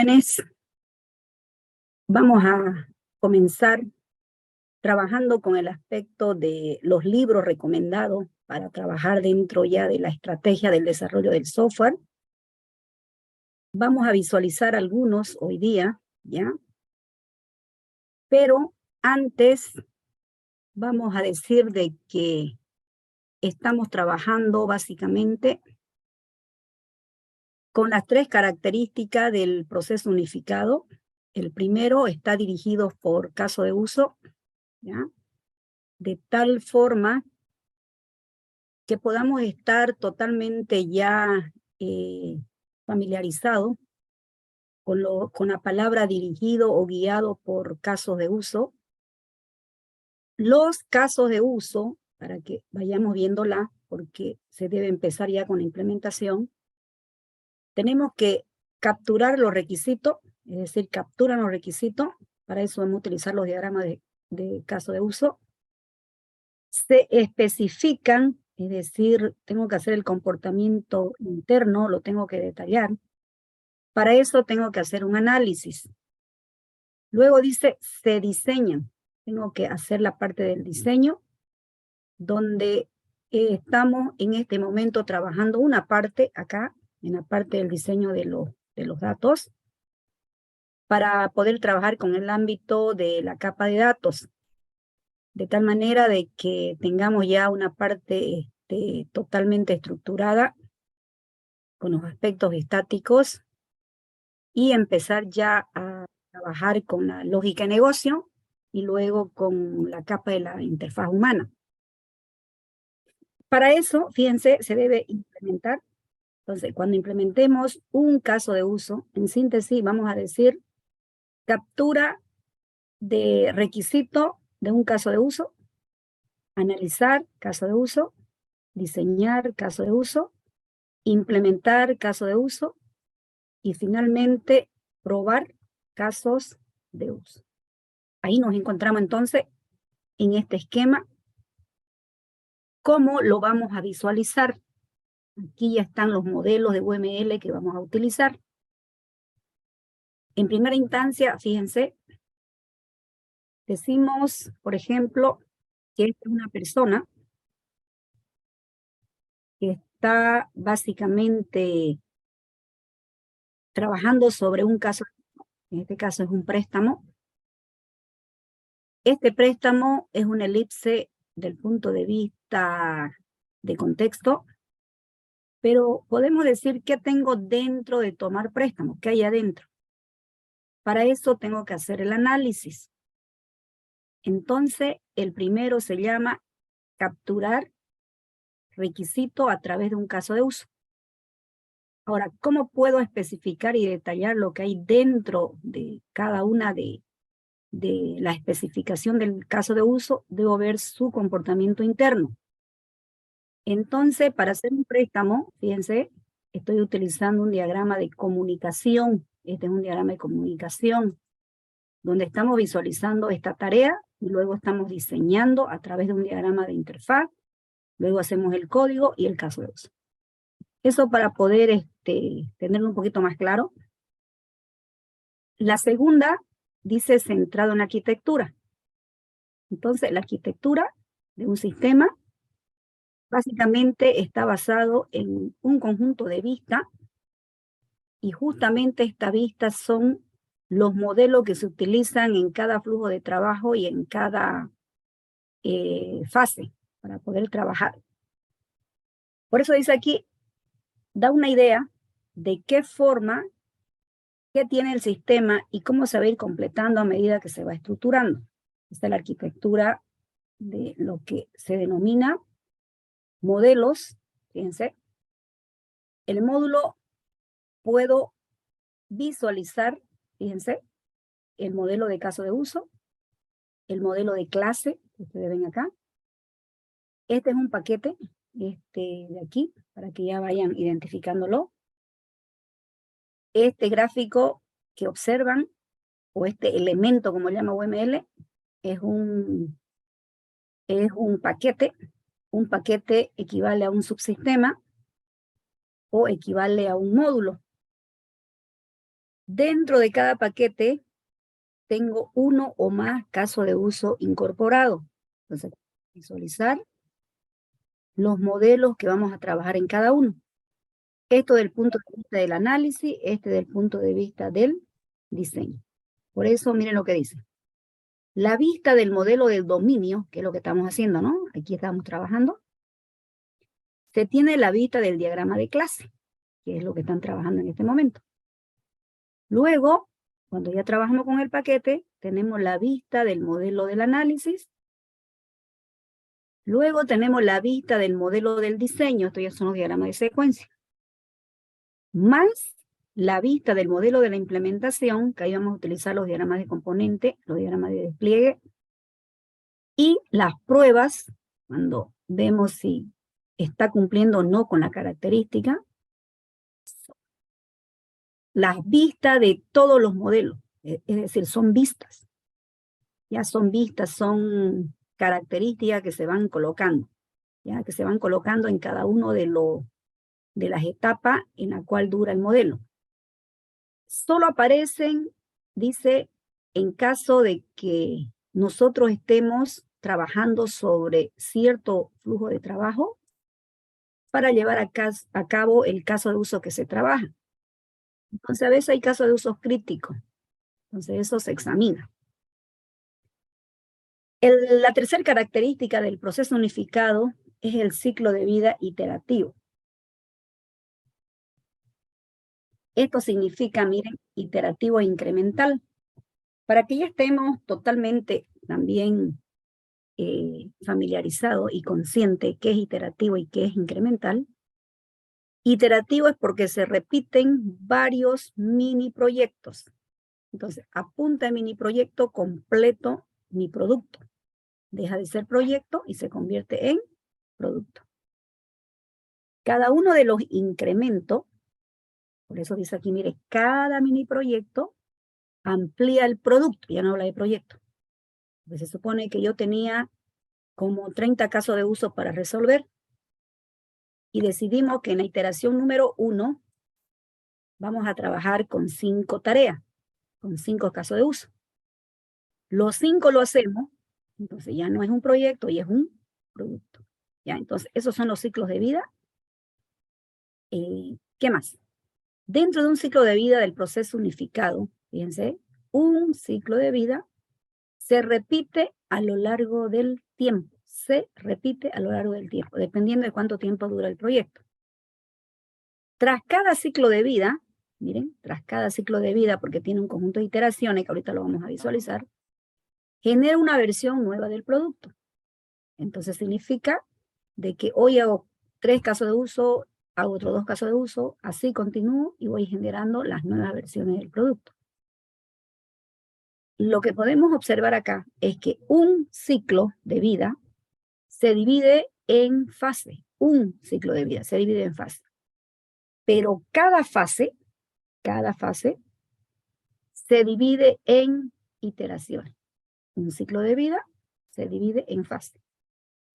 jóvenes, vamos a comenzar trabajando con el aspecto de los libros recomendados para trabajar dentro ya de la estrategia del desarrollo del software. Vamos a visualizar algunos hoy día, ¿ya? Pero antes vamos a decir de que estamos trabajando básicamente con las tres características del proceso unificado. El primero está dirigido por caso de uso, ¿ya? De tal forma que podamos estar totalmente ya familiarizados con la palabra dirigido o guiado por casos de uso. Los casos de uso, para que vayamos viéndola, porque se debe empezar ya con la implementación, tenemos que capturar los requisitos, es decir, capturan los requisitos, para eso vamos a utilizar los diagramas de caso de uso. Se especifican, es decir, tengo que hacer el comportamiento interno, lo tengo que detallar. Para eso tengo que hacer un análisis. Luego dice, se diseñan. Tengo que hacer la parte del diseño, donde estamos en este momento trabajando una parte acá, en la parte del diseño de los datos, para poder trabajar con el ámbito de la capa de datos, de tal manera de que tengamos ya una parte totalmente estructurada con los aspectos estáticos y empezar ya a trabajar con la lógica de negocio y luego con la capa de la interfaz humana. Para eso, fíjense, se debe implementar. Entonces, cuando implementemos un caso de uso, en síntesis vamos a decir captura de requisito de un caso de uso, analizar caso de uso, diseñar caso de uso, implementar caso de uso y finalmente probar casos de uso. Ahí nos encontramos entonces en este esquema. ¿Cómo lo vamos a visualizar? Aquí ya están los modelos de UML que vamos a utilizar. En primera instancia, fíjense, decimos, por ejemplo, que esta es una persona que está básicamente trabajando sobre un caso, en este caso es un préstamo. Este préstamo es una elipse del punto de vista de contexto, pero podemos decir qué tengo dentro de tomar préstamo, qué hay adentro. Para eso tengo que hacer el análisis. Entonces, el primero se llama capturar requisito a través de un caso de uso. Ahora, ¿cómo puedo especificar y detallar lo que hay dentro de cada una de la especificación del caso de uso? Debo ver su comportamiento interno. Entonces, para hacer un préstamo, fíjense, estoy utilizando un diagrama de comunicación. Este es un diagrama de comunicación, donde estamos visualizando esta tarea y luego estamos diseñando a través de un diagrama de interfaz. Luego hacemos el código y el caso de uso. Eso para poder tenerlo un poquito más claro. La segunda dice centrado en la arquitectura. Entonces, la arquitectura de un sistema básicamente está basado en un conjunto de vistas y justamente estas vistas son los modelos que se utilizan en cada flujo de trabajo y en cada fase para poder trabajar. Por eso dice aquí, da una idea de qué forma, qué tiene el sistema y cómo se va a ir completando a medida que se va estructurando. Esta es la arquitectura de lo que se denomina modelos. Fíjense, el módulo puedo visualizar, fíjense, el modelo de caso de uso, el modelo de clase, que ustedes ven acá. Este es un paquete de aquí, para que ya vayan identificándolo. Este gráfico que observan, o este elemento, como llama UML, es un paquete. Un paquete equivale a un subsistema o equivale a un módulo. Dentro de cada paquete tengo uno o más casos de uso incorporado. Entonces, visualizar los modelos que vamos a trabajar en cada uno. Esto del punto de vista del análisis, este del punto de vista del diseño. Por eso, miren lo que dice. La vista del modelo del dominio, que es lo que estamos haciendo, ¿no? Aquí estamos trabajando. Se tiene la vista del diagrama de clase, que es lo que están trabajando en este momento. Luego, cuando ya trabajamos con el paquete, tenemos la vista del modelo del análisis. Luego tenemos la vista del modelo del diseño, esto ya son los diagramas de secuencia. Más la vista del modelo de la implementación, que ahí vamos a utilizar los diagramas de componente, los diagramas de despliegue, y las pruebas, cuando vemos si está cumpliendo o no con la característica, las vistas de todos los modelos, es decir, son vistas. Ya son vistas, son características que se van colocando, ya que se van colocando en cada uno de las etapas en la cual dura el modelo. Solo aparecen, dice, en caso de que nosotros estemos trabajando sobre cierto flujo de trabajo para llevar a cabo el caso de uso que se trabaja. Entonces, a veces hay casos de uso críticos. Entonces, eso se examina. La tercera característica del proceso unificado es el ciclo de vida iterativo. Esto significa, miren, iterativo e incremental. Para que ya estemos totalmente también familiarizado y consciente qué es iterativo y qué es incremental. Iterativo es porque se repiten varios mini proyectos. Entonces, apunta el mini proyecto, completo mi producto. Deja de ser proyecto y se convierte en producto. Cada uno de los incrementos, por eso dice aquí, mire, cada mini proyecto amplía el producto, ya no habla de proyecto. Pues se supone que yo tenía como 30 casos de uso para resolver y decidimos que en la iteración número 1 vamos a trabajar con 5 tareas, con 5 casos de uso. Los 5 lo hacemos, entonces ya no es un proyecto, ya es un producto. ¿Ya? Entonces, esos son los ciclos de vida. ¿Qué más? Dentro de un ciclo de vida del proceso unificado, fíjense, un ciclo de vida se repite a lo largo del tiempo. Se repite a lo largo del tiempo, dependiendo de cuánto tiempo dura el proyecto. Tras cada ciclo de vida, miren, tras cada ciclo de vida, porque tiene un conjunto de iteraciones, que ahorita lo vamos a visualizar, genera una versión nueva del producto. Entonces significa de que hoy hago 3 casos de uso, hago otros 2 casos de uso, así continúo y voy generando las nuevas versiones del producto. Lo que podemos observar acá es que un ciclo de vida se divide en fase. Un ciclo de vida se divide en fase. Pero cada fase se divide en iteraciones. Un ciclo de vida se divide en fases.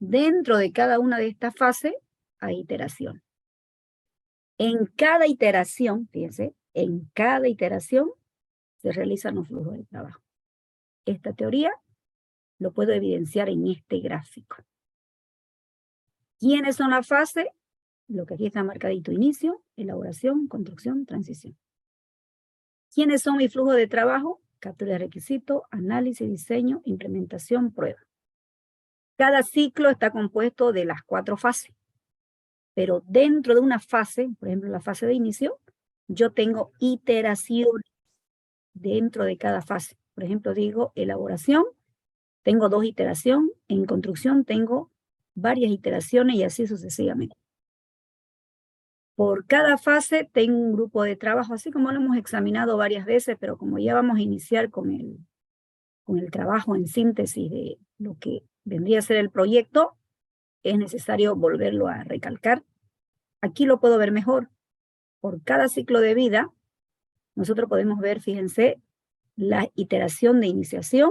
Dentro de cada una de estas fases hay iteración. En cada iteración, fíjense, en cada iteración se realizan los flujos de trabajo. Esta teoría lo puedo evidenciar en este gráfico. ¿Quiénes son las fases? Lo que aquí está marcadito: inicio, elaboración, construcción, transición. ¿Quiénes son mis flujos de trabajo? Captura de requisitos, análisis, diseño, implementación, prueba. Cada ciclo está compuesto de las 4 fases. Pero dentro de una fase, por ejemplo, la fase de inicio, yo tengo iteraciones dentro de cada fase. Por ejemplo, digo elaboración, tengo 2 iteraciones, en construcción tengo varias iteraciones y así sucesivamente. Por cada fase tengo un grupo de trabajo, así como lo hemos examinado varias veces, pero como ya vamos a iniciar con el trabajo en síntesis de lo que vendría a ser el proyecto, es necesario volverlo a recalcar. Aquí lo puedo ver mejor. Por cada ciclo de vida, nosotros podemos ver, fíjense, la iteración de iniciación,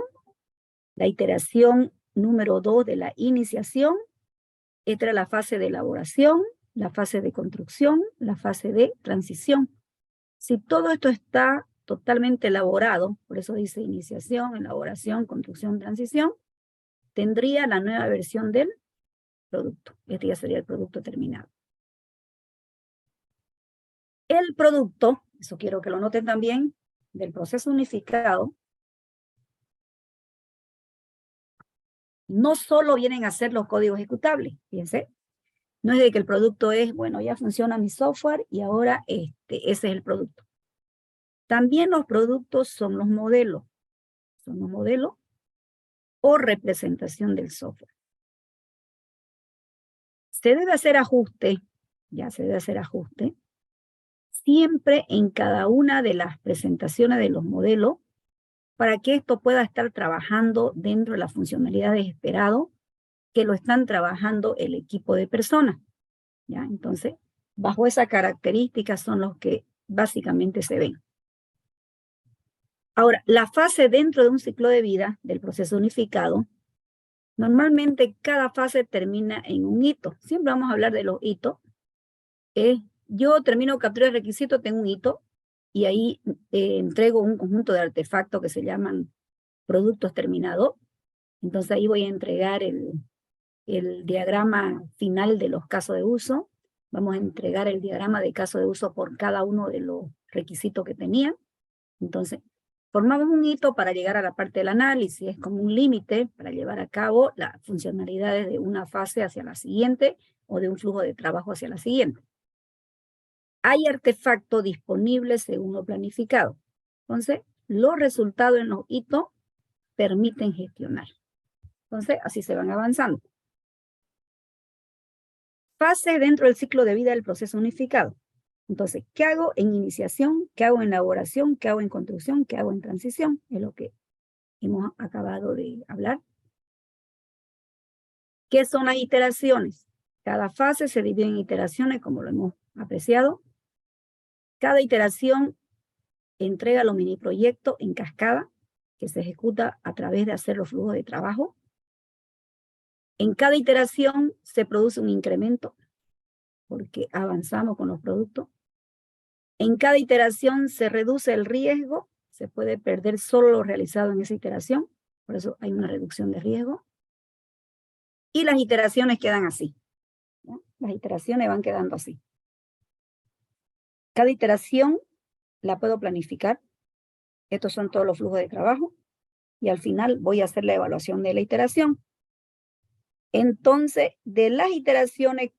la iteración número 2 de la iniciación, esta es la fase de elaboración, la fase de construcción, la fase de transición. Si todo esto está totalmente elaborado, por eso dice iniciación, elaboración, construcción, transición, tendría la nueva versión del producto. Este ya sería el producto terminado. El producto, eso quiero que lo noten también, del proceso unificado, no solo vienen a ser los códigos ejecutables, fíjense. No es de que el producto es, bueno, ya funciona mi software y ahora ese es el producto. También los productos son los modelos o representación del software. Se debe hacer ajuste, ya se debe hacer ajuste, siempre en cada una de las presentaciones de los modelos para que esto pueda estar trabajando dentro de las funcionalidades esperadas que lo están trabajando el equipo de personas. ¿Ya? Entonces, bajo esas características son los que básicamente se ven. Ahora, la fase dentro de un ciclo de vida del proceso unificado, normalmente cada fase termina en un hito. Siempre vamos a hablar de los hitos. Yo termino captura de requisito, tengo un hito, y ahí entrego un conjunto de artefactos que se llaman productos terminados. Entonces ahí voy a entregar el diagrama final de los casos de uso. Vamos a entregar el diagrama de caso de uso por cada uno de los requisitos que tenían. Entonces, formamos un hito para llegar a la parte del análisis. Es como un límite para llevar a cabo las funcionalidades de una fase hacia la siguiente o de un flujo de trabajo hacia la siguiente. Hay artefactos disponibles según lo planificado. Entonces, los resultados en los hitos permiten gestionar. Entonces, así se van avanzando. Fase dentro del ciclo de vida del proceso unificado. Entonces, ¿qué hago en iniciación? ¿Qué hago en elaboración? ¿Qué hago en construcción? ¿Qué hago en transición? Es lo que hemos acabado de hablar. ¿Qué son las iteraciones? Cada fase se divide en iteraciones, como lo hemos apreciado. Cada iteración entrega los mini proyectos en cascada, que se ejecuta a través de hacer los flujos de trabajo. En cada iteración se produce un incremento, porque avanzamos con los productos. En cada iteración se reduce el riesgo, se puede perder solo lo realizado en esa iteración, por eso hay una reducción de riesgo. Y las iteraciones quedan así, ¿no? Las iteraciones van quedando así. Cada iteración la puedo planificar. Estos son todos los flujos de trabajo. Y al final voy a hacer la evaluación de la iteración. Entonces, de las iteraciones,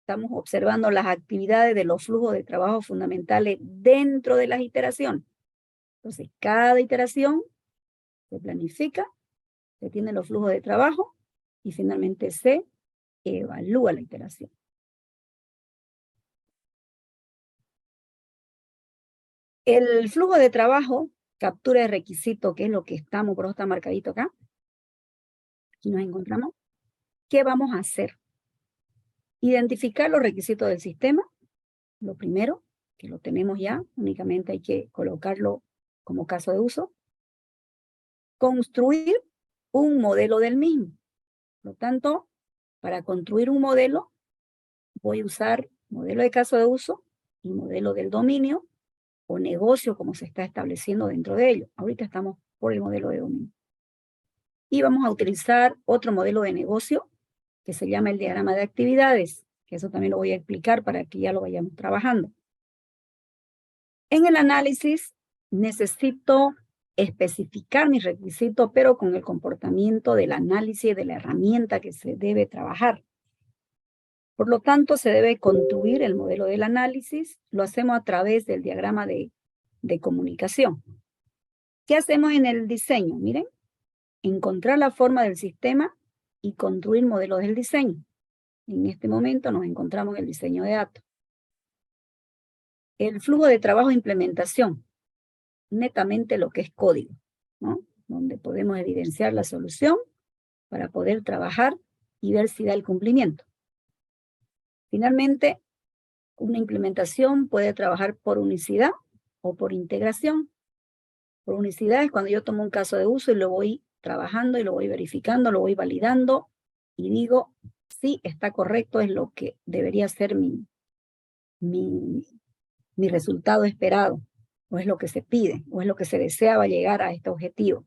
estamos observando las actividades de los flujos de trabajo fundamentales dentro de las iteraciones. Entonces, cada iteración se planifica, se tienen los flujos de trabajo y finalmente se evalúa la iteración. El flujo de trabajo, captura de requisito, que es lo que estamos, por eso está marcadito acá. Aquí nos encontramos. ¿Qué vamos a hacer? Identificar los requisitos del sistema, lo primero, que lo tenemos ya, únicamente hay que colocarlo como caso de uso. Construir un modelo del mismo. Por lo tanto, para construir un modelo, voy a usar modelo de caso de uso y modelo del dominio o negocio como se está estableciendo dentro de ello. Ahorita estamos por el modelo de dominio. Y vamos a utilizar otro modelo de negocio que se llama el diagrama de actividades, que eso también lo voy a explicar para que ya lo vayamos trabajando. En el análisis necesito especificar mis requisitos, pero con el comportamiento del análisis de la herramienta que se debe trabajar. Por lo tanto, se debe construir el modelo del análisis. Lo hacemos a través del diagrama de comunicación. ¿Qué hacemos en el diseño? Miren, encontrar la forma del sistema y construir modelos del diseño. En este momento nos encontramos en el diseño de datos. El flujo de trabajo e implementación, netamente lo que es código, ¿no? Donde podemos evidenciar la solución para poder trabajar y ver si da el cumplimiento. Finalmente, una implementación puede trabajar por unicidad o por integración. Por unicidad es cuando yo tomo un caso de uso y lo voy trabajando y lo voy verificando, lo voy validando y digo, sí, está correcto, es lo que debería ser mi resultado esperado. o es lo que se pide, o es lo que se deseaba llegar a este objetivo.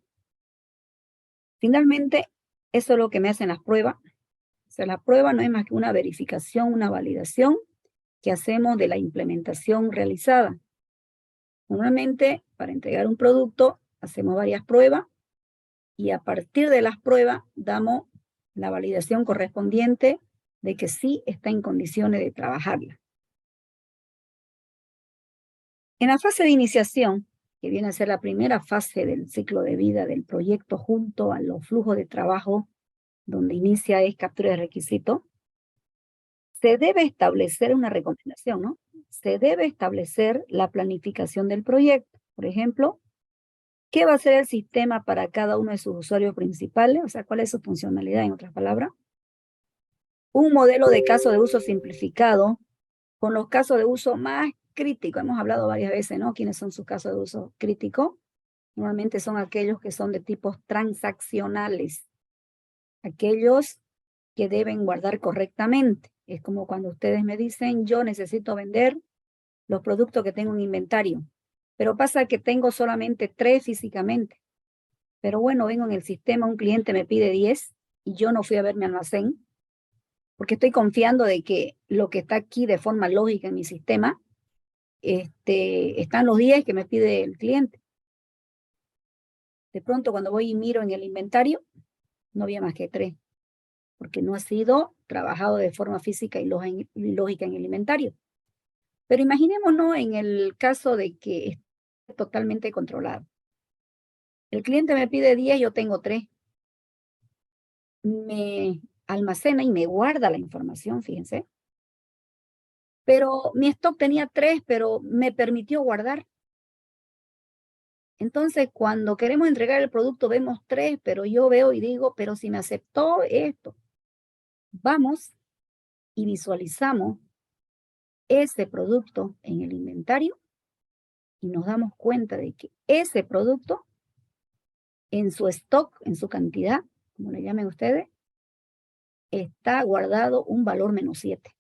Finalmente, eso es lo que me hacen las pruebas. O sea, la prueba no es más que una verificación, una validación que hacemos de la implementación realizada. Normalmente, para entregar un producto, hacemos varias pruebas y a partir de las pruebas damos la validación correspondiente de que sí está en condiciones de trabajarla. En la fase de iniciación, que viene a ser la primera fase del ciclo de vida del proyecto junto a los flujos de trabajo, donde inicia es captura de requisito, se debe establecer una recomendación, ¿no? Se debe establecer la planificación del proyecto. Por ejemplo, ¿qué va a ser el sistema para cada uno de sus usuarios principales? O sea, ¿cuál es su funcionalidad, en otras palabras? Un modelo de caso de uso simplificado con los casos de uso más críticos. Hemos hablado varias veces, ¿no? ¿Quiénes son sus casos de uso crítico? Normalmente son aquellos que son de tipos transaccionales, aquellos que deben guardar correctamente. Es como cuando ustedes me dicen, yo necesito vender los productos que tengo en inventario, pero pasa que tengo solamente 3 físicamente. Pero bueno, vengo en el sistema, un cliente me pide 10 y yo no fui a ver mi almacén, porque estoy confiando de que lo que está aquí de forma lógica en mi sistema, están los 10 que me pide el cliente. De pronto cuando voy y miro en el inventario, no había más que 3, porque no ha sido trabajado de forma física y lógica en el inventario. Pero imaginémonos en el caso de que esté totalmente controlado. El cliente me pide 10, yo tengo 3. Me almacena y me guarda la información, fíjense. Pero mi stock tenía 3, pero me permitió guardar. Entonces, cuando queremos entregar el producto, vemos 3, pero yo veo y digo, pero si me aceptó esto. Vamos y visualizamos ese producto en el inventario y nos damos cuenta de que ese producto en su stock, en su cantidad, como le llamen ustedes, está guardado un valor -7.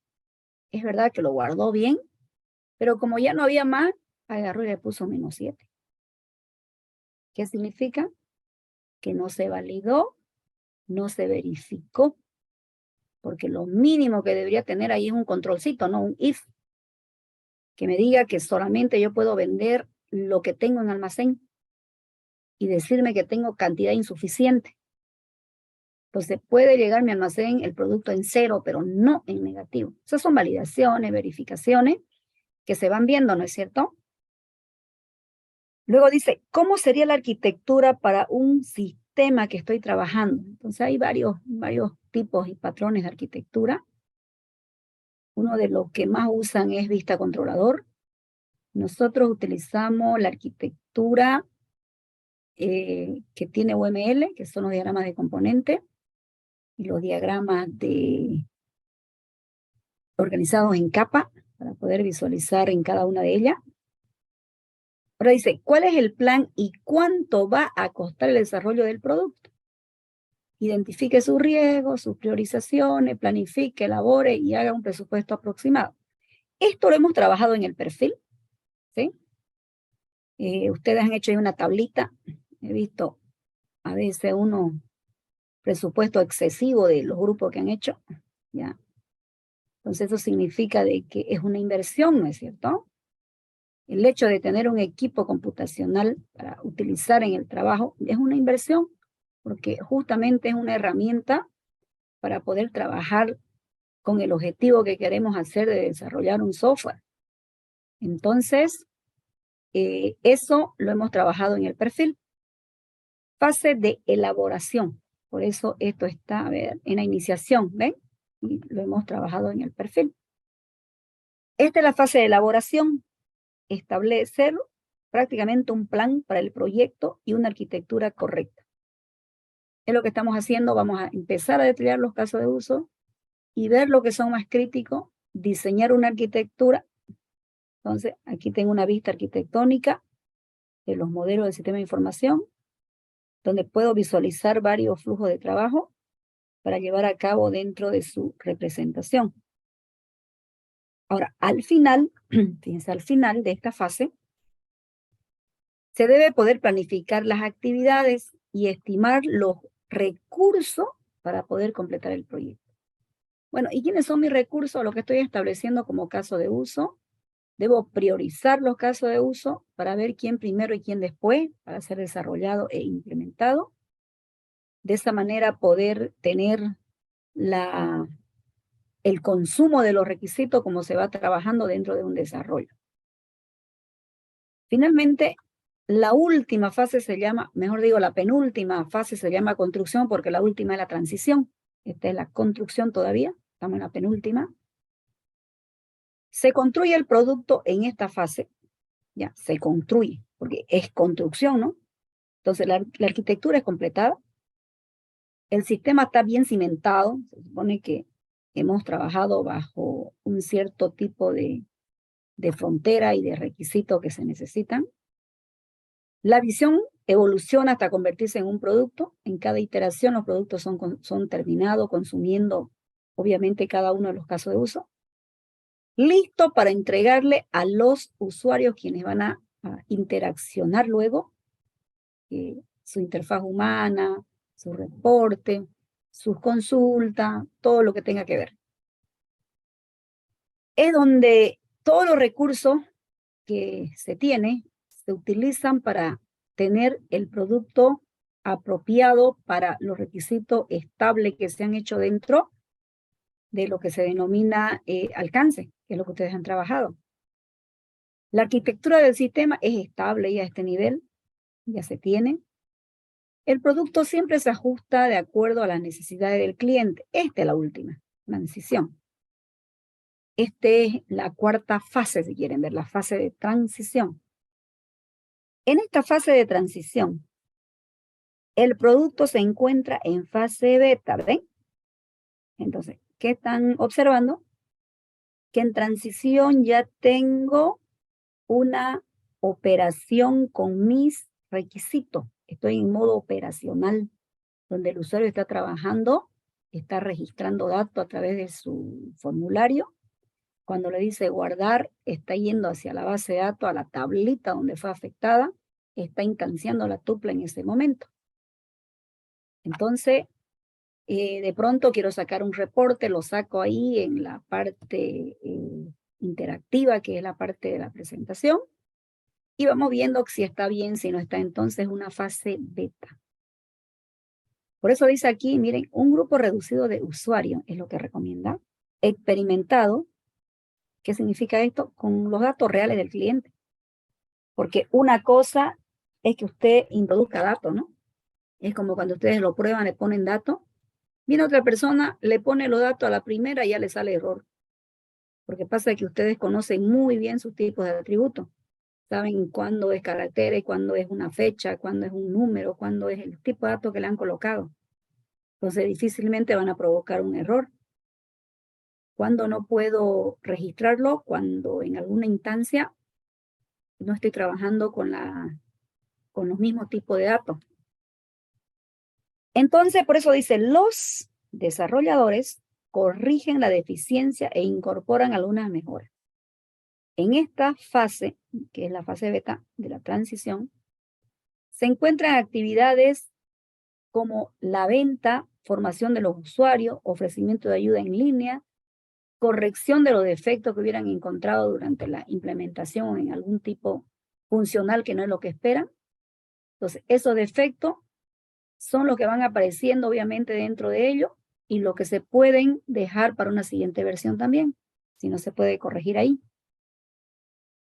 Es verdad que lo guardó bien, pero como ya no había más, agarró y le puso -7. ¿Qué significa? Que no se validó, no se verificó, porque lo mínimo que debería tener ahí es un controlcito, no un if, que me diga que solamente yo puedo vender lo que tengo en almacén y decirme que tengo cantidad insuficiente. Entonces puede llegar mi almacén el producto en 0, pero no en negativo. Esas son validaciones, verificaciones que se van viendo, ¿no es cierto? Luego dice, ¿cómo sería la arquitectura para un sistema que estoy trabajando? Entonces hay varios tipos y patrones de arquitectura. Uno de los que más usan es vista controlador. Nosotros utilizamos la arquitectura que tiene UML, que son los diagramas de componente, y los diagramas organizados en capa, para poder visualizar en cada una de ellas. Ahora dice, ¿cuál es el plan y cuánto va a costar el desarrollo del producto? Identifique sus riesgos, sus priorizaciones, planifique, elabore y haga un presupuesto aproximado. Esto lo hemos trabajado en el perfil, ¿sí? Ustedes han hecho ahí una tablita. He visto a veces uno presupuesto excesivo de los grupos que han hecho, ¿ya? Entonces eso significa de que es una inversión, ¿no es cierto? El hecho de tener un equipo computacional para utilizar en el trabajo es una inversión, porque justamente es una herramienta para poder trabajar con el objetivo que queremos hacer de desarrollar un software. Entonces, eso lo hemos trabajado en el perfil. Fase de elaboración. Por eso esto está, a ver, en la iniciación, ¿ven? Y lo hemos trabajado en el perfil. Esta es la fase de elaboración. Establecer prácticamente un plan para el proyecto y una arquitectura correcta. Es lo que estamos haciendo. Vamos a empezar a detallar los casos de uso y ver lo que son más críticos, diseñar una arquitectura. Entonces, aquí tengo una vista arquitectónica de los modelos del sistema de información, donde puedo visualizar varios flujos de trabajo para llevar a cabo dentro de su representación. Ahora, al final, fíjense, al final de esta fase, Se debe poder planificar las actividades y estimar los recursos para poder completar el proyecto. Bueno, ¿y quiénes son mis recursos? Lo que estoy estableciendo como caso de uso. Debo priorizar los casos de uso para ver quién primero y quién después para ser desarrollado e implementado. De esa manera poder tener el consumo de los requisitos como se va trabajando dentro de un desarrollo. Finalmente, la última fase se llama, mejor digo, la penúltima fase se llama construcción porque la última es la transición. Esta es la construcción todavía, estamos en la penúltima. Se construye el producto en esta fase, ya, se construye, porque es construcción, ¿no? Entonces la arquitectura es completada, el sistema está bien cimentado, se supone que hemos trabajado bajo un cierto tipo de frontera y de requisitos que se necesitan. La visión evoluciona hasta convertirse en un producto. En cada iteración los productos son terminados, consumiendo obviamente cada uno de los casos de uso. Listo para entregarle a los usuarios quienes van a interaccionar luego, su interfaz humana, su reporte, sus consultas, todo lo que tenga que ver. Es donde todos los recursos que se tiene se utilizan para tener el producto apropiado para los requisitos estables que se han hecho dentro de lo que se denomina alcance, que es lo que ustedes han trabajado. La arquitectura del sistema es estable ya a este nivel, ya se tiene. El producto siempre se ajusta de acuerdo a las necesidades del cliente. Esta es la última, transición. Esta es la cuarta fase, si quieren ver, la fase de transición. En esta fase de transición, el producto se encuentra en fase beta, ¿ven? Entonces, ¿qué están observando? Que en transición ya tengo una operación con mis requisitos. Estoy en modo operacional, donde el usuario está trabajando, está registrando datos a través de su formulario. Cuando le dice guardar, está yendo hacia la base de datos, a la tablita donde fue afectada, está instanciando la tupla en ese momento. Entonces, de pronto quiero sacar un reporte, lo saco ahí en la parte interactiva, que es la parte de la presentación, y vamos viendo si está bien, si no está. Entonces una fase beta. Por eso dice aquí, miren, un grupo reducido de usuarios es lo que recomienda. Experimentado, ¿qué significa esto? Con los datos reales del cliente. Porque una cosa es que usted introduzca datos, ¿no? Es como cuando ustedes lo prueban, le ponen datos. Viene otra persona, le pone los datos a la primera y ya le sale error. Porque pasa que ustedes conocen muy bien sus tipos de atributos. Saben cuándo es carácter, cuándo es una fecha, cuándo es un número, cuándo es el tipo de datos que le han colocado. Entonces difícilmente van a provocar un error. Cuando no puedo registrarlo, cuando en alguna instancia no estoy trabajando con los mismos tipos de datos. Entonces, por eso dice, los desarrolladores corrigen la deficiencia e incorporan algunas mejoras. En esta fase, que es la fase beta de la transición, se encuentran actividades como la venta, formación de los usuarios, ofrecimiento de ayuda en línea, corrección de los defectos que hubieran encontrado durante la implementación en algún tipo funcional que no es lo que esperan. Entonces, esos defectos son los que van apareciendo obviamente dentro de ello y lo que se pueden dejar para una siguiente versión también, si no se puede corregir ahí.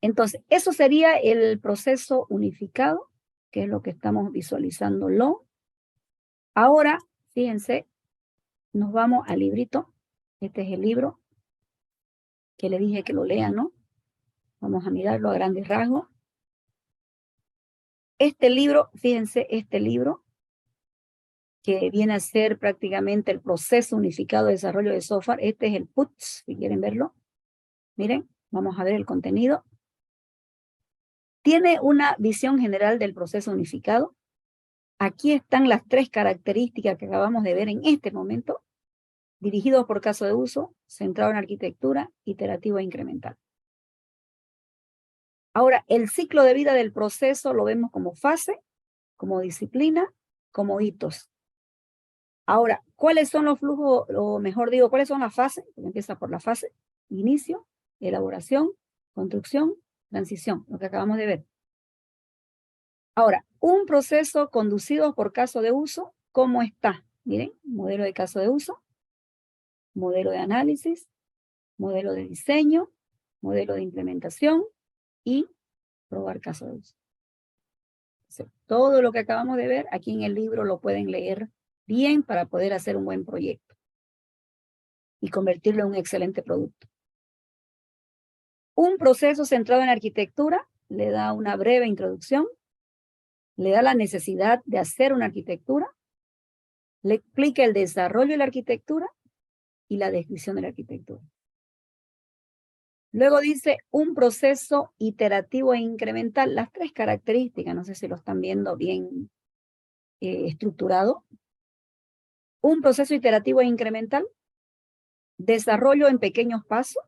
Entonces, eso sería el proceso unificado, que es lo que estamos visualizándolo. Ahora, fíjense, nos vamos al librito. Este es el libro que le dije que lo lean, ¿no? Vamos a mirarlo a grandes rasgos. Este libro, fíjense, este libro, que viene a ser prácticamente el proceso unificado de desarrollo de software. Este es el PUTS, si quieren verlo. Miren, vamos a ver el contenido. Tiene una visión general del proceso unificado. Aquí están las 3 características que acabamos de ver en este momento. Dirigido por caso de uso, centrado en arquitectura, iterativo e incremental. Ahora, el ciclo de vida del proceso lo vemos como fase, como disciplina, como hitos. Ahora, ¿cuáles son los flujos, o mejor digo, cuáles son las fases? Empieza por la fase, inicio, elaboración, construcción, transición, lo que acabamos de ver. Ahora, un proceso conducido por caso de uso, ¿cómo está? Miren, modelo de caso de uso, modelo de análisis, modelo de diseño, modelo de implementación y probar caso de uso. Todo lo que acabamos de ver aquí en el libro lo pueden leer bien para poder hacer un buen proyecto y convertirlo en un excelente producto. Un proceso centrado en arquitectura le da una breve introducción, le da la necesidad de hacer una arquitectura, le explica el desarrollo de la arquitectura y la descripción de la arquitectura. Luego dice un proceso iterativo e incremental, las tres características, no sé si lo están viendo bien estructurado. Un proceso iterativo e incremental, desarrollo en pequeños pasos.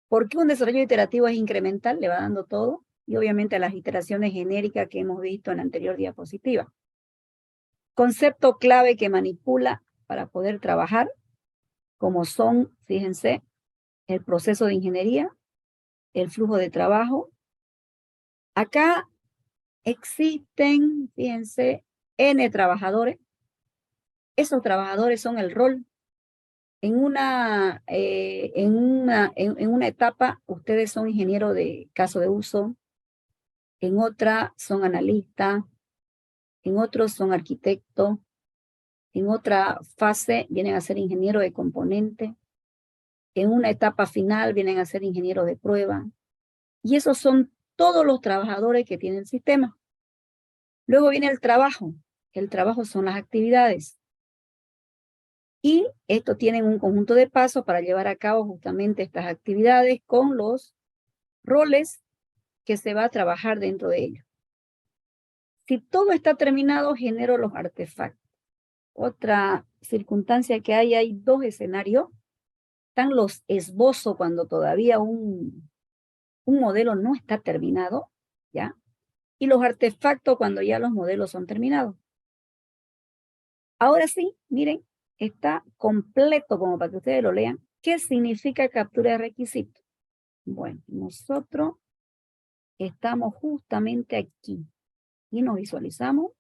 ¿Por qué un desarrollo iterativo es incremental? Le va dando todo, y obviamente las iteraciones genéricas que hemos visto en la anterior diapositiva. Concepto clave que manipula para poder trabajar, como son, fíjense, el proceso de ingeniería, el flujo de trabajo. Acá existen, fíjense, N trabajadores. Esos trabajadores son el rol. En una etapa, ustedes son ingenieros de caso de uso, en otra son analistas, en otros son arquitectos, en otra fase vienen a ser ingenieros de componente, en una etapa final vienen a ser ingenieros de prueba, y esos son todos los trabajadores que tiene el sistema. Luego viene el trabajo son las actividades, y esto tienen un conjunto de pasos para llevar a cabo justamente estas actividades con los roles que se va a trabajar dentro de ellos. Si todo está terminado, genero los artefactos. Otra circunstancia que hay dos escenarios. Están los esbozos cuando todavía un modelo no está terminado, ¿ya? Y los artefactos cuando ya los modelos son terminados. Ahora sí, miren, está completo como para que ustedes lo lean. ¿Qué significa captura de requisitos? Bueno, nosotros estamos justamente aquí y nos visualizamos.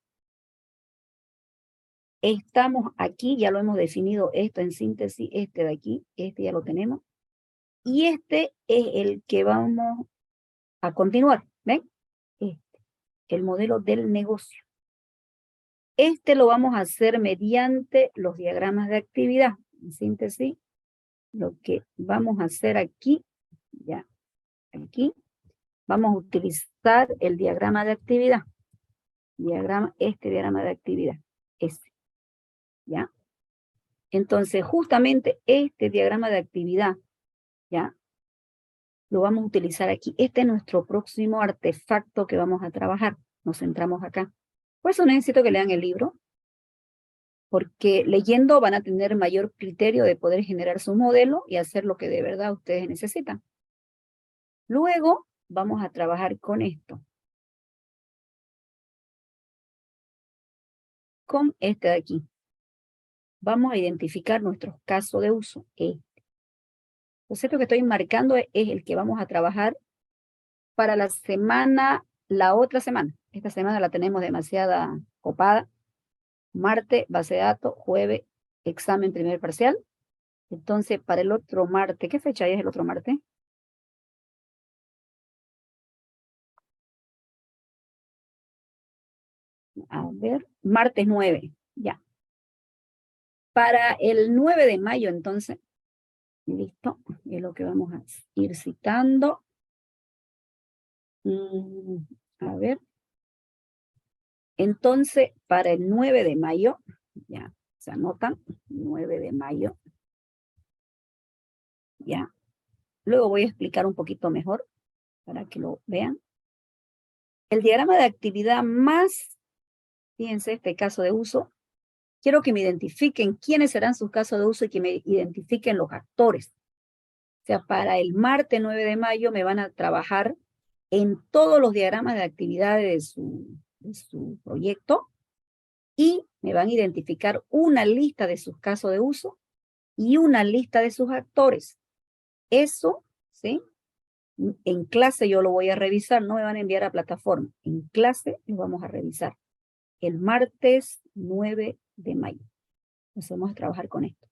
Estamos aquí, ya lo hemos definido esto en síntesis, este de aquí, este ya lo tenemos. Y este es el que vamos a continuar, ¿ven? El modelo del negocio. Este lo vamos a hacer mediante los diagramas de actividad. En síntesis, lo que vamos a hacer aquí, ya, aquí, vamos a utilizar el diagrama de actividad. Este diagrama de actividad, este, ¿ya? Entonces, justamente este diagrama de actividad, ¿ya? Lo vamos a utilizar aquí. Este es nuestro próximo artefacto que vamos a trabajar. Nos centramos acá. Por eso necesito que lean el libro, porque leyendo van a tener mayor criterio de poder generar su modelo y hacer lo que de verdad ustedes necesitan. Luego vamos a trabajar con esto. Con este de aquí. Vamos a identificar nuestros casos de uso. Este. Lo cierto que estoy marcando es el que vamos a trabajar para la otra semana. Esta semana la tenemos demasiada copada. Martes, base de datos, jueves, examen primer parcial. Entonces, para el otro martes, ¿qué fecha es el otro martes? A ver, martes 9, ya. Para el 9 de mayo, entonces, listo, es lo que vamos a ir citando. A ver. Entonces, para el 9 de mayo, ya, se anotan, 9 de mayo, ya. Luego voy a explicar un poquito mejor para que lo vean. El diagrama de actividad más, fíjense, este caso de uso, quiero que me identifiquen quiénes serán sus casos de uso y que me identifiquen los actores. O sea, para el martes 9 de mayo me van a trabajar en todos los diagramas de actividades de su proyecto y me van a identificar una lista de sus casos de uso y una lista de sus actores. Eso, ¿sí? En clase yo lo voy a revisar, no me van a enviar a plataforma. En clase lo vamos a revisar. El martes 9 de mayo. Entonces vamos a trabajar con esto.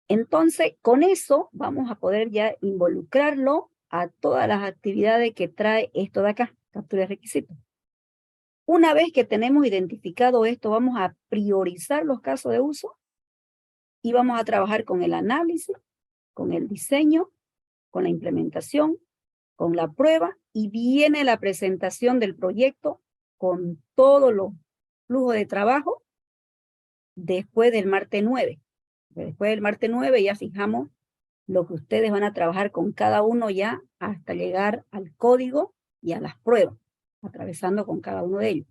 Entonces, con eso vamos a poder ya involucrarlo a todas las actividades que trae esto de acá, captura de requisitos. Una vez que tenemos identificado esto, vamos a priorizar los casos de uso y vamos a trabajar con el análisis, con el diseño, con la implementación, con la prueba y viene la presentación del proyecto con todos los flujos de trabajo después del martes 9. Después del martes 9 ya fijamos lo que ustedes van a trabajar con cada uno ya hasta llegar al código y a las pruebas, atravesando con cada uno de ellos.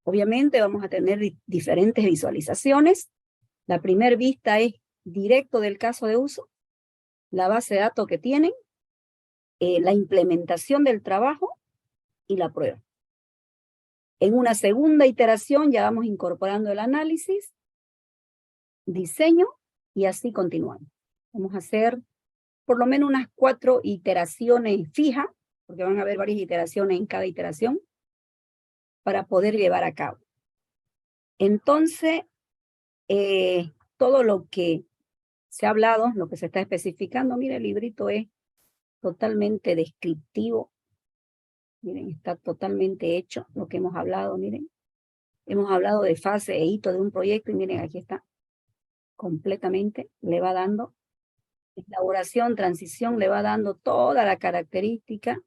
Obviamente vamos a tener diferentes visualizaciones. La primera vista es directo del caso de uso, la base de datos que tienen, la implementación del trabajo y la prueba. En una segunda iteración ya vamos incorporando el análisis, diseño y así continuamos. Vamos a hacer por lo menos unas 4 iteraciones fijas, porque van a haber varias iteraciones en cada iteración, para poder llevar a cabo. Entonces, todo lo que se ha hablado, lo que se está especificando, mire, el librito es totalmente descriptivo. Miren, está totalmente hecho lo que hemos hablado, miren. Hemos hablado de fase e hito de un proyecto y miren, aquí está completamente, le va dando elaboración, transición, le va dando toda la característica,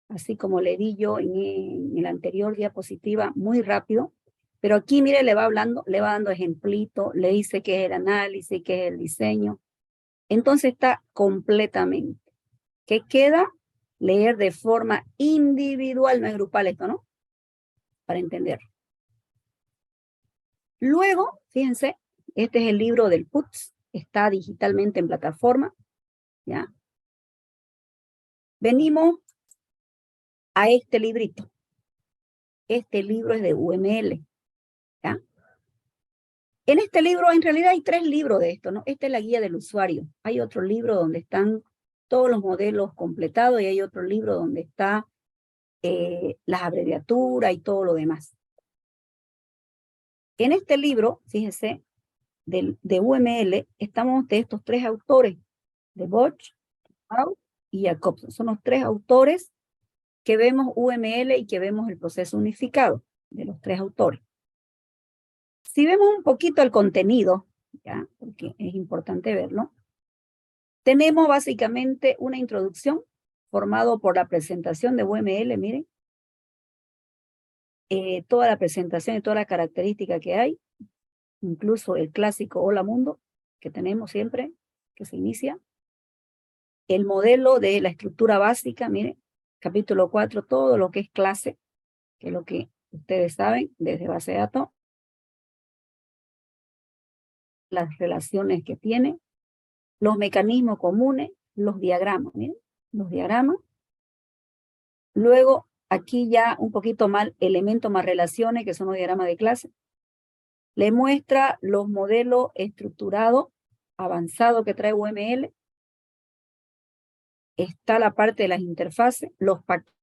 así como le di yo en la anterior diapositiva, muy rápido. Pero aquí, mire, le va hablando, le va dando ejemplito, le dice qué es el análisis, qué es el diseño. Entonces está completamente. ¿Qué queda? Leer de forma individual, no es grupal esto, ¿no? Para entender. Luego, fíjense, este es el libro del PUTS, está digitalmente en plataforma, ¿ya? Venimos a este librito. Este libro es de UML, ¿ya? En este libro, en realidad hay 3 libros de esto, ¿no? Esta es la guía del usuario. Hay otro libro donde están todos los modelos completados y hay otro libro donde está las abreviaturas y todo lo demás. En este libro, fíjese, de UML, estamos de estos 3 autores, de Bosch, y Jacobson. Son los 3 autores que vemos UML y que vemos el proceso unificado de los 3 autores. Si vemos un poquito el contenido, ¿ya? Porque es importante verlo, tenemos básicamente una introducción formado por la presentación de UML, miren, toda la presentación y toda la característica que hay, incluso el clásico Hola Mundo, que tenemos siempre, que se inicia, el modelo de la estructura básica, miren, capítulo 4, todo lo que es clase, que es lo que ustedes saben, desde base de datos, las relaciones que tiene, los mecanismos comunes, los diagramas, miren, los diagramas. Luego, aquí ya un poquito más elementos más relaciones, que son los diagramas de clase. Le muestra los modelos estructurados avanzados que trae UML. Está la parte de las interfaces, los paquetes.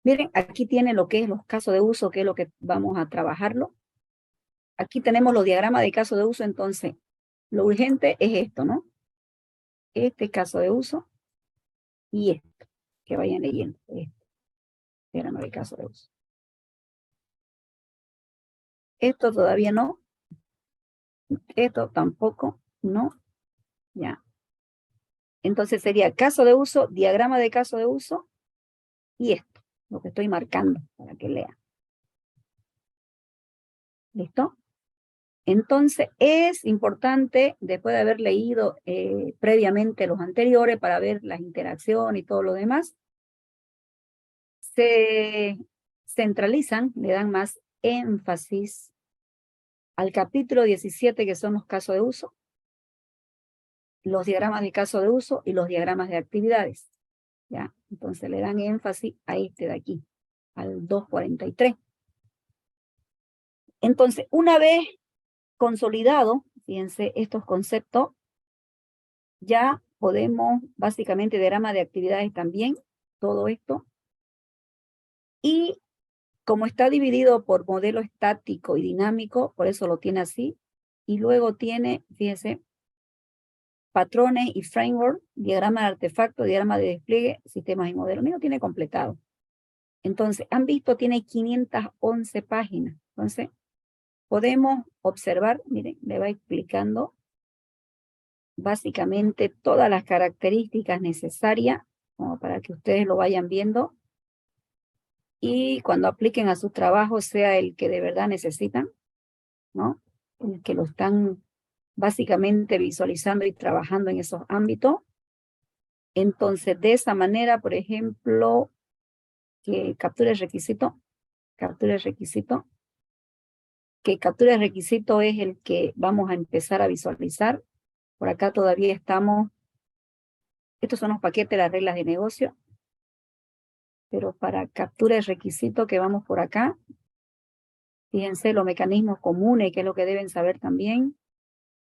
Miren, aquí tiene lo que es los casos de uso, que es lo que vamos a trabajarlo. Aquí tenemos los diagramas de caso de uso, entonces, lo urgente es esto, ¿no? Este caso de uso y esto, que vayan leyendo, este diagrama de caso de uso. Esto todavía no, esto tampoco, no, ya. Entonces sería caso de uso, diagrama de caso de uso y esto, lo que estoy marcando para que lean. ¿Listo? Entonces, es importante, después de haber leído previamente los anteriores para ver las interacciones y todo lo demás, se centralizan, le dan más énfasis al capítulo 17, que son los casos de uso, los diagramas de caso de uso y los diagramas de actividades. ¿Ya? Entonces le dan énfasis a este de aquí, al 243. Entonces, una vez consolidado, fíjense, estos conceptos, ya podemos, básicamente, diagrama de actividades también, todo esto. Y como está dividido por modelo estático y dinámico, por eso lo tiene así. Y luego tiene, fíjense, patrones y framework, diagrama de artefacto, diagrama de despliegue, sistemas y modelos. Mira, lo tiene completado. Entonces, han visto, tiene 511 páginas. Entonces, podemos observar, miren, le va explicando básicamente todas las características necesarias como para que ustedes lo vayan viendo y cuando apliquen a su trabajo sea el que de verdad necesitan, ¿no? El que lo están básicamente visualizando y trabajando en esos ámbitos. Entonces, de esa manera, por ejemplo, que capture el requisito, que capture el requisito es el que vamos a empezar a visualizar. Por acá todavía estamos, estos son los paquetes de las reglas de negocio, pero para captura el requisito que vamos por acá, fíjense los mecanismos comunes, que es lo que deben saber también,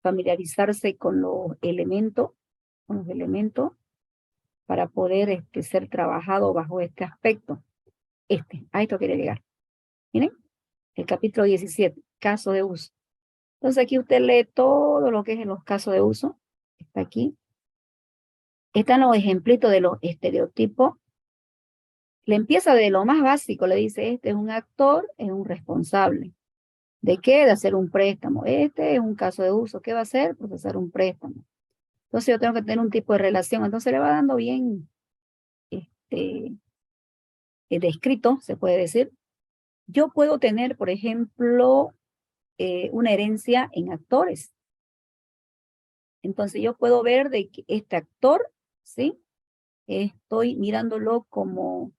familiarizarse con los elementos, para poder ser trabajado bajo este aspecto. A esto quería llegar. Miren, el capítulo 17, caso de uso. Entonces aquí usted lee todo lo que es en los casos de uso, está aquí. Están los ejemplitos de los estereotipos. Le empieza de lo más básico, le dice, este es un actor, es un responsable. ¿De qué? De hacer un préstamo. Este es un caso de uso. ¿Qué va a hacer? Procesar un préstamo. Entonces yo tengo que tener un tipo de relación. Entonces le va dando bien descrito, se puede decir. Yo puedo tener, por ejemplo, una herencia en actores. Entonces yo puedo ver de que este actor, ¿sí? Estoy mirándolo como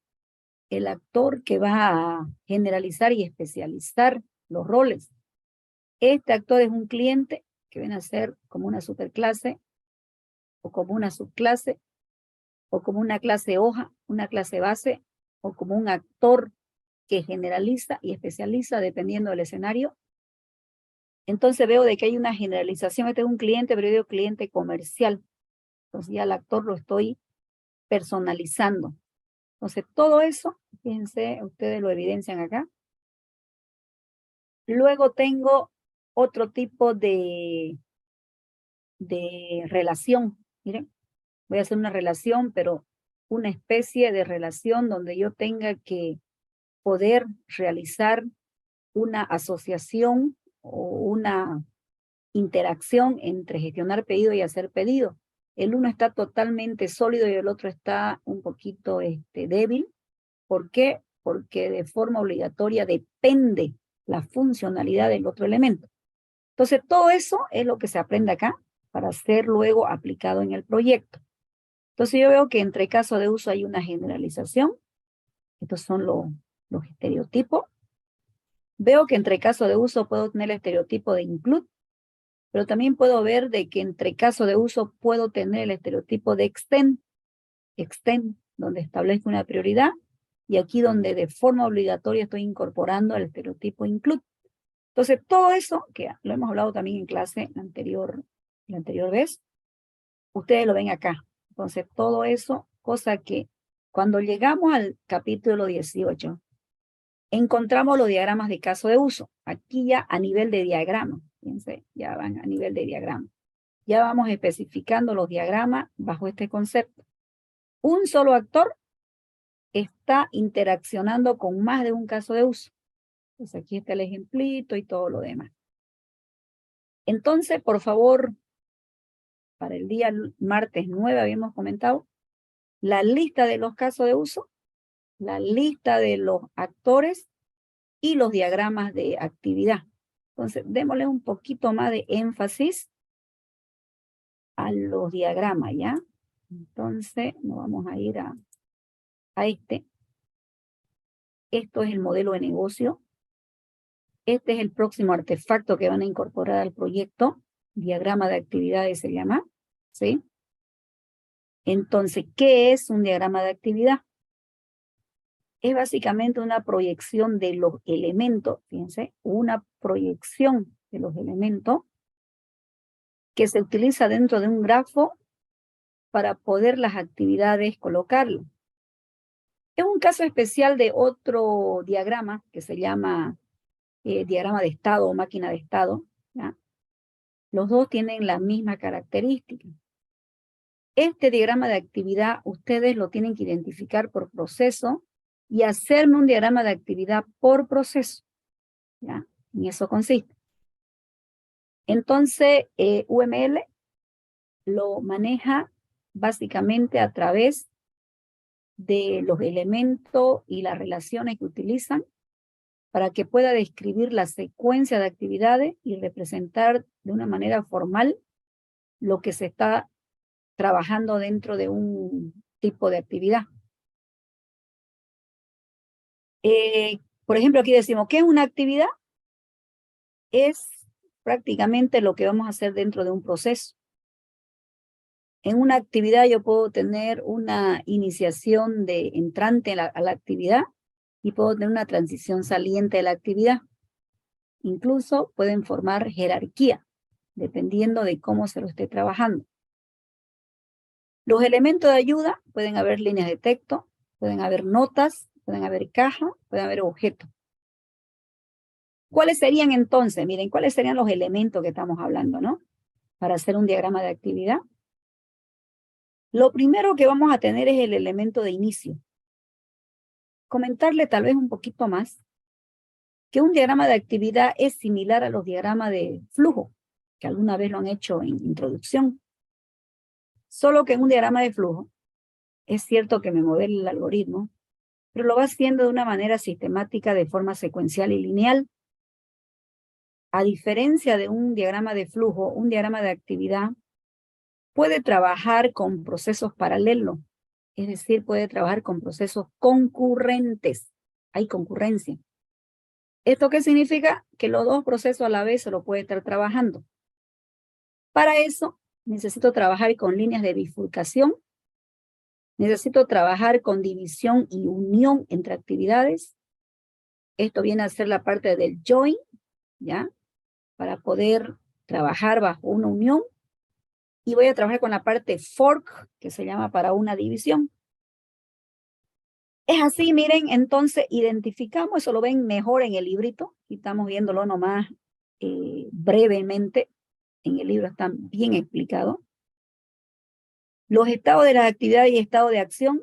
el actor que va a generalizar y especializar los roles. Este actor es un cliente que viene a ser como una superclase o como una subclase o como una clase hoja, una clase base o como un actor que generaliza y especializa dependiendo del escenario. Entonces veo de que hay una generalización. Este es un cliente, pero yo digo cliente comercial. Entonces ya el actor lo estoy personalizando. Entonces todo eso, fíjense, ustedes lo evidencian acá. Luego tengo otro tipo de relación. Miren, voy a hacer una relación, pero una especie de relación donde yo tenga que poder realizar una asociación o una interacción entre gestionar pedido y hacer pedido. El uno está totalmente sólido y el otro está un poquito débil. ¿Por qué? Porque de forma obligatoria depende la funcionalidad del otro elemento. Entonces, todo eso es lo que se aprende acá para ser luego aplicado en el proyecto. Entonces, yo veo que entre casos de uso hay una generalización. Estos son los estereotipos. Veo que entre casos de uso puedo tener el estereotipo de include, pero también puedo ver de que entre casos de uso puedo tener el estereotipo de extend, donde establezco una prioridad, y aquí donde de forma obligatoria estoy incorporando el estereotipo include. Entonces, todo eso, que lo hemos hablado también en clase la anterior vez, ustedes lo ven acá. Entonces, todo eso, cosa que cuando llegamos al capítulo 18, encontramos los diagramas de caso de uso. Aquí ya a nivel de diagrama. Fíjense, ya van a nivel de diagrama. Ya vamos especificando los diagramas bajo este concepto. Un solo actor está interaccionando con más de un caso de uso. Pues aquí está el ejemplito y todo lo demás. Entonces, por favor, para el día martes 9 habíamos comentado la lista de los casos de uso, la lista de los actores y los diagramas de actividad. Entonces, démosle un poquito más de énfasis a los diagramas, ¿ya? Entonces, nos vamos a ir a este. Esto es el modelo de negocio. Este es el próximo artefacto que van a incorporar al proyecto. Diagrama de actividades se llama, ¿sí? Entonces, ¿qué es un diagrama de actividad? Es básicamente una proyección de los elementos, fíjense, una proyección de los elementos que se utiliza dentro de un grafo para poder las actividades colocarlo. Es un caso especial de otro diagrama que se llama diagrama de estado o máquina de estado, ¿ya? Los dos tienen la misma característica. Este diagrama de actividad ustedes lo tienen que identificar por proceso y hacerme un diagrama de actividad por proceso, ¿ya? En eso consiste. Entonces, UML lo maneja básicamente a través de los elementos y las relaciones que utilizan para que pueda describir la secuencia de actividades y representar de una manera formal lo que se está trabajando dentro de un tipo de actividad. Por ejemplo, aquí decimos, ¿qué es una actividad? Es prácticamente lo que vamos a hacer dentro de un proceso. En una actividad yo puedo tener una iniciación de entrante a la actividad y puedo tener una transición saliente de la actividad. Incluso pueden formar jerarquía, dependiendo de cómo se lo esté trabajando. Los elementos de ayuda pueden haber líneas de texto, pueden haber notas, pueden haber cajas, pueden haber objetos. ¿Cuáles serían entonces? Miren, ¿cuáles serían los elementos que estamos hablando, no? Para hacer un diagrama de actividad. Lo primero que vamos a tener es el elemento de inicio. Comentarle tal vez un poquito más que un diagrama de actividad es similar a los diagramas de flujo, que alguna vez lo han hecho en introducción. Solo que en un diagrama de flujo, es cierto que me modela el algoritmo, pero lo va haciendo de una manera sistemática de forma secuencial y lineal. A diferencia de un diagrama de flujo, un diagrama de actividad puede trabajar con procesos paralelos, es decir, puede trabajar con procesos concurrentes. Hay concurrencia. ¿Esto qué significa? Que los dos procesos a la vez se lo puede estar trabajando. Para eso, necesito trabajar con líneas de bifurcación, necesito trabajar con división y unión entre actividades. Esto viene a ser la parte del join, ¿ya? Para poder trabajar bajo una unión. Y voy a trabajar con la parte fork, que se llama para una división. Es así, miren, entonces identificamos, eso lo ven mejor en el librito, y estamos viéndolo nomás brevemente, en el libro está bien explicado. Los estados de la actividad y estado de acción,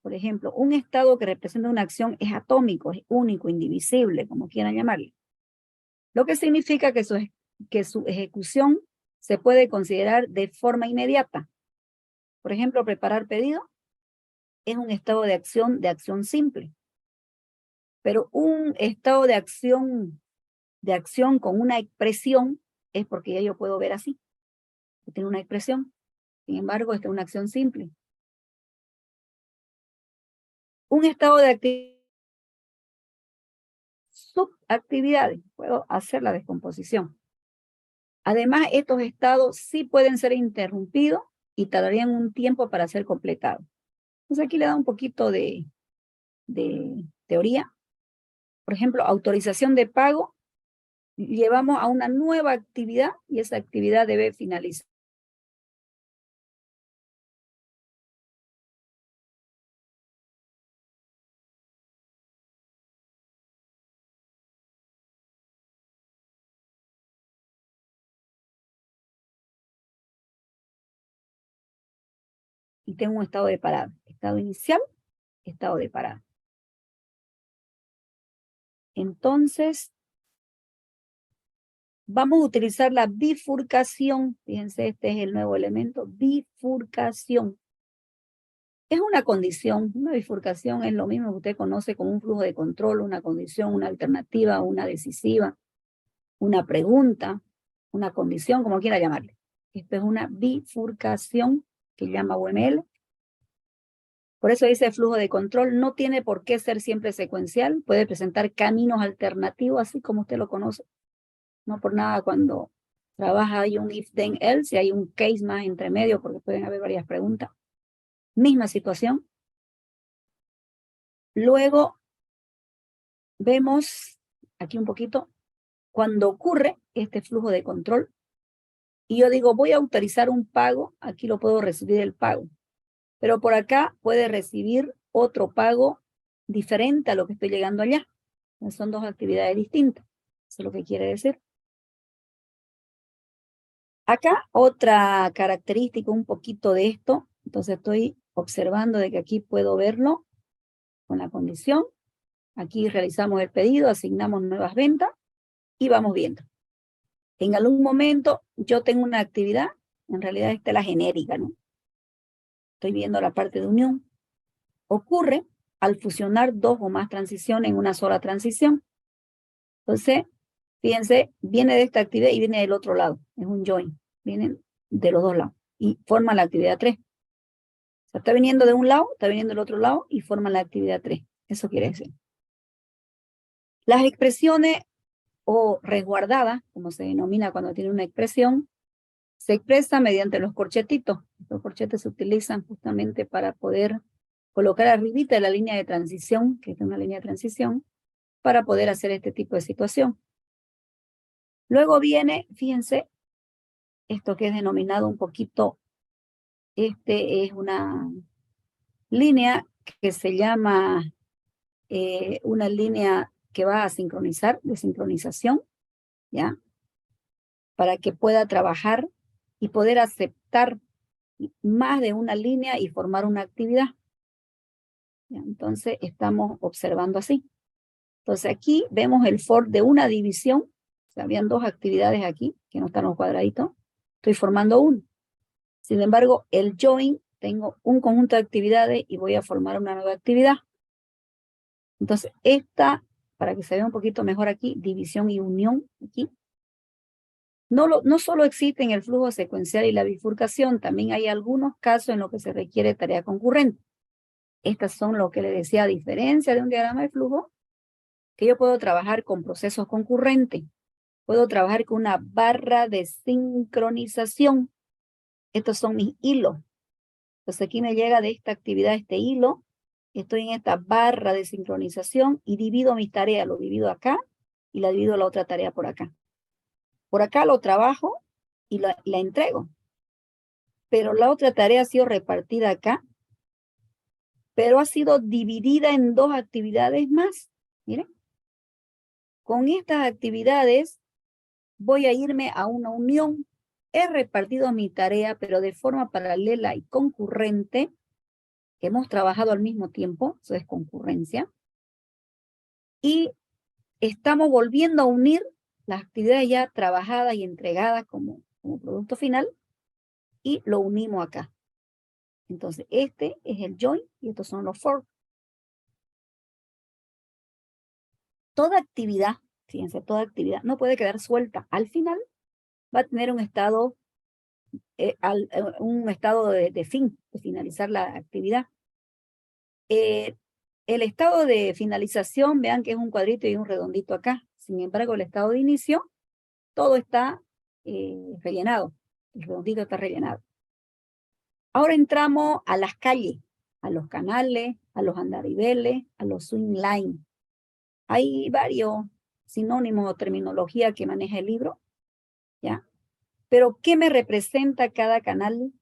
por ejemplo, un estado que representa una acción es atómico, es único, indivisible, como quieran llamarle. Lo que significa que su ejecución se puede considerar de forma inmediata. Por ejemplo, preparar pedido es un estado de acción simple. Pero un estado de acción con una expresión es porque ya yo puedo ver así. Tiene una expresión. Sin embargo, esta es una acción simple. Un estado de subactividades. Puedo hacer la descomposición. Además, estos estados sí pueden ser interrumpidos y tardarían un tiempo para ser completados. Entonces aquí le da un poquito de teoría. Por ejemplo, autorización de pago. Llevamos a una nueva actividad y esa actividad debe finalizar. Y tengo un estado de parada. Estado inicial, estado de parada. Entonces, vamos a utilizar la bifurcación. Fíjense, este es el nuevo elemento, bifurcación. Es una condición. Una bifurcación es lo mismo que usted conoce como un flujo de control, una condición, una alternativa, una decisiva. una pregunta, una condición, como quiera llamarle. Esto es una bifurcación que llama UML. Por eso dice flujo de control, no tiene por qué ser siempre secuencial, puede presentar caminos alternativos, así como usted lo conoce. No por nada cuando trabaja hay un if, then, else, y hay un case más entre medio, porque pueden haber varias preguntas. Misma situación. Luego, vemos aquí un poquito, cuando ocurre este flujo de control, y yo digo, voy a autorizar un pago, aquí lo puedo recibir el pago, pero por acá puede recibir otro pago diferente a lo que estoy llegando allá. Son dos actividades distintas. Eso es lo que quiere decir. Acá otra característica un poquito de esto, entonces estoy observando de que aquí puedo verlo con la condición. Aquí realizamos el pedido, asignamos nuevas ventas y vamos viendo. En algún momento yo tengo una actividad, en realidad esta es la genérica, ¿no? Estoy viendo la parte de unión. Ocurre al fusionar dos o más transiciones en una sola transición. Entonces, fíjense, viene de esta actividad y viene del otro lado. Es un join. Vienen de los dos lados y forman la actividad 3. O sea, está viniendo de un lado, está viniendo del otro lado y forman la actividad 3. Eso quiere decir. Las expresiones o resguardadas, como se denomina cuando tiene una expresión, se expresa mediante los corchetitos. Los corchetes se utilizan justamente para poder colocar arribita de la línea de transición, que es una línea de transición, para poder hacer este tipo de situación. Luego viene, fíjense, esto que es denominado un poquito, es una línea que se llama una línea que va a sincronizar, de sincronización, ¿ya? Para que pueda trabajar y poder aceptar más de una línea y formar una actividad. ¿Ya? Entonces, estamos observando así. Entonces, aquí vemos el for de una división. O sea, habían dos actividades aquí, que no están los cuadraditos. Estoy formando uno. Sin embargo, el join, tengo un conjunto de actividades y voy a formar una nueva actividad. Entonces, esta, para que se vea un poquito mejor aquí, división y unión, aquí. No solo existen el flujo secuencial y la bifurcación, también hay algunos casos en los que se requiere tarea concurrente. Estas son lo que le decía, a diferencia de un diagrama de flujo, que yo puedo trabajar con procesos concurrentes. Puedo trabajar con una barra de sincronización. Estos son mis hilos. Entonces aquí me llega de esta actividad este hilo. Estoy en esta barra de sincronización y divido mis tareas. Lo divido acá y la divido la otra tarea por acá. Por acá lo trabajo y la entrego. Pero la otra tarea ha sido repartida acá, pero ha sido dividida en dos actividades más. Miren. Con estas actividades voy a irme a una unión. He repartido mi tarea, pero de forma paralela y concurrente. Hemos trabajado al mismo tiempo, eso es concurrencia. Y estamos volviendo a unir las actividades ya trabajadas y entregadas como producto final y lo unimos acá. Entonces, este es el join y estos son los for. Toda actividad, fíjense, toda actividad no puede quedar suelta. Al final va a tener un estado, de fin, de finalizar la actividad. El estado de finalización, vean que es un cuadrito y un redondito acá. Sin embargo, el estado de inicio, todo está rellenado. El redondito está rellenado. Ahora entramos a las calles, a los canales, a los andariveles, a los swing line. Hay varios sinónimos o terminología que maneja el libro, ¿ya? Pero, ¿qué me representa cada canal,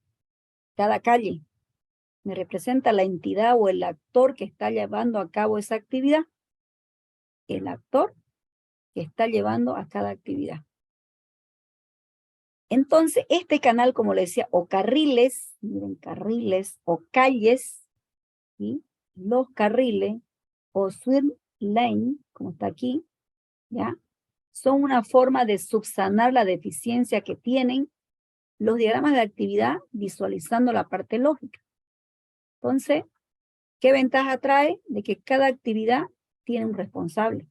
cada calle? Me representa la entidad o el actor que está llevando a cabo esa actividad. El actor que está llevando a cada actividad. Entonces, este canal, como le decía, o carriles, miren, carriles, o calles, ¿sí? Los carriles, o swim lane, como está aquí, ¿ya? Son una forma de subsanar la deficiencia que tienen los diagramas de actividad visualizando la parte lógica. Entonces, ¿qué ventaja trae? De que cada actividad tiene un responsable.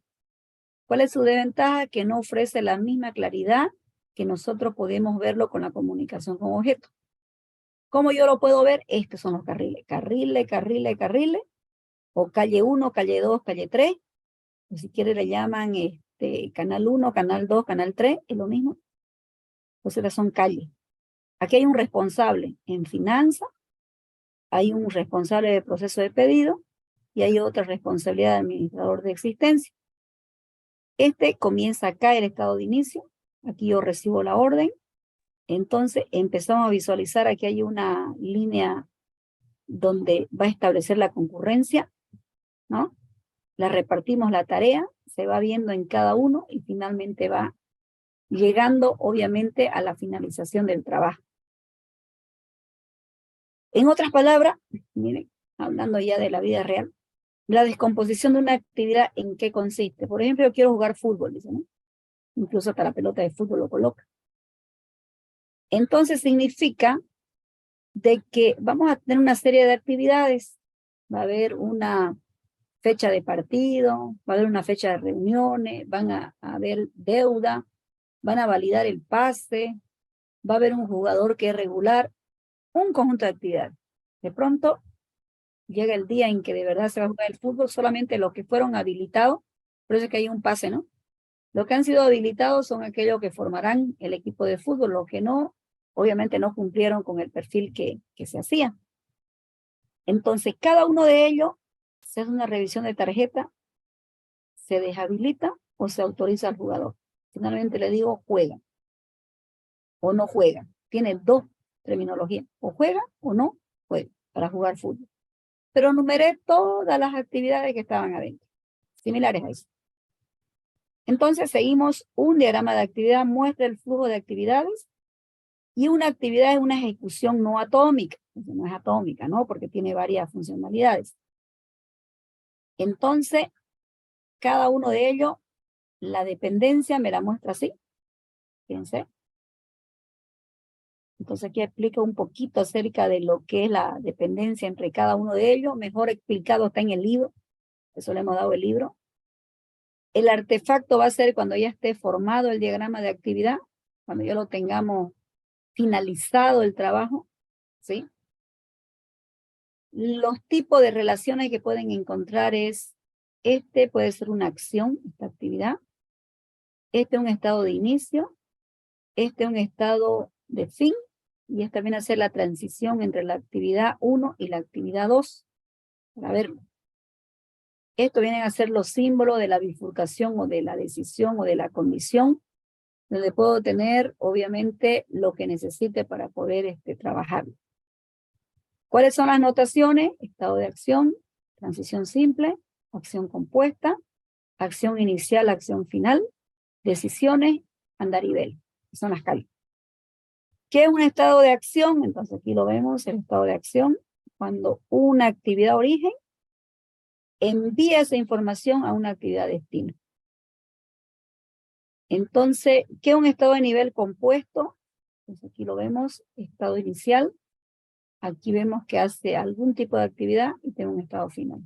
¿Cuál es su desventaja? Que no ofrece la misma claridad que nosotros podemos verlo con la comunicación con objetos. ¿Cómo yo lo puedo ver? Estos son los carriles. Carriles, carriles, carriles. O calle 1, calle 2, calle 3. O si quiere le llaman canal 1, canal 2, canal 3. Es lo mismo. Entonces estas son calles. Aquí hay un responsable en finanzas. Hay un responsable de proceso de pedido. Y hay otra responsabilidad de administrador de existencia. Comienza acá el estado de inicio. Aquí yo recibo la orden. Entonces empezamos a visualizar, aquí hay una línea donde va a establecer la concurrencia, ¿no? La repartimos la tarea, se va viendo en cada uno y finalmente va llegando obviamente a la finalización del trabajo. En otras palabras, miren, hablando ya de la vida real, la descomposición de una actividad, ¿en qué consiste? Por ejemplo, yo quiero jugar fútbol, dice, ¿no? Incluso hasta la pelota de fútbol lo coloca. Entonces significa de que vamos a tener una serie de actividades. Va a haber una fecha de partido, va a haber una fecha de reuniones, van a haber deuda, van a validar el pase, va a haber un jugador que es regular, un conjunto de actividades. De pronto llega el día en que de verdad se va a jugar el fútbol, solamente los que fueron habilitados, por eso es que hay un pase, ¿no? Los que han sido habilitados son aquellos que formarán el equipo de fútbol, los que no, obviamente no cumplieron con el perfil que se hacía. Entonces, cada uno de ellos se hace una revisión de tarjeta, se deshabilita o se autoriza al jugador. Finalmente le digo, juega o no juega. Tiene dos terminologías, o juega o no juega para jugar fútbol. Pero numeré todas las actividades que estaban adentro, similares a eso. Entonces seguimos un diagrama de actividad, muestra el flujo de actividades y una actividad es una ejecución no atómica. No es atómica, ¿no? Porque tiene varias funcionalidades. Entonces, cada uno de ellos, la dependencia me la muestra así. Fíjense. Entonces aquí explico un poquito acerca de lo que es la dependencia entre cada uno de ellos. Mejor explicado está en el libro. Eso le hemos dado el libro. El artefacto va a ser cuando ya esté formado el diagrama de actividad, cuando ya lo tengamos finalizado el trabajo, ¿sí? Los tipos de relaciones que pueden encontrar es, puede ser una acción, esta actividad, un estado de inicio, un estado de fin, y esta viene a ser la transición entre la actividad 1 y la actividad 2, para verlo. Esto vienen a ser los símbolos de la bifurcación o de la decisión o de la condición, donde puedo tener, obviamente, lo que necesite para poder trabajar. ¿Cuáles son las notaciones? Estado de acción, transición simple, acción compuesta, acción inicial, acción final, decisiones, andarivel. Son las calles. ¿Qué es un estado de acción? Entonces aquí lo vemos, el estado de acción, cuando una actividad origen envía esa información a una actividad destino. Entonces, ¿qué es un estado de nivel compuesto? Pues aquí lo vemos, estado inicial. Aquí vemos que hace algún tipo de actividad y tiene un estado final.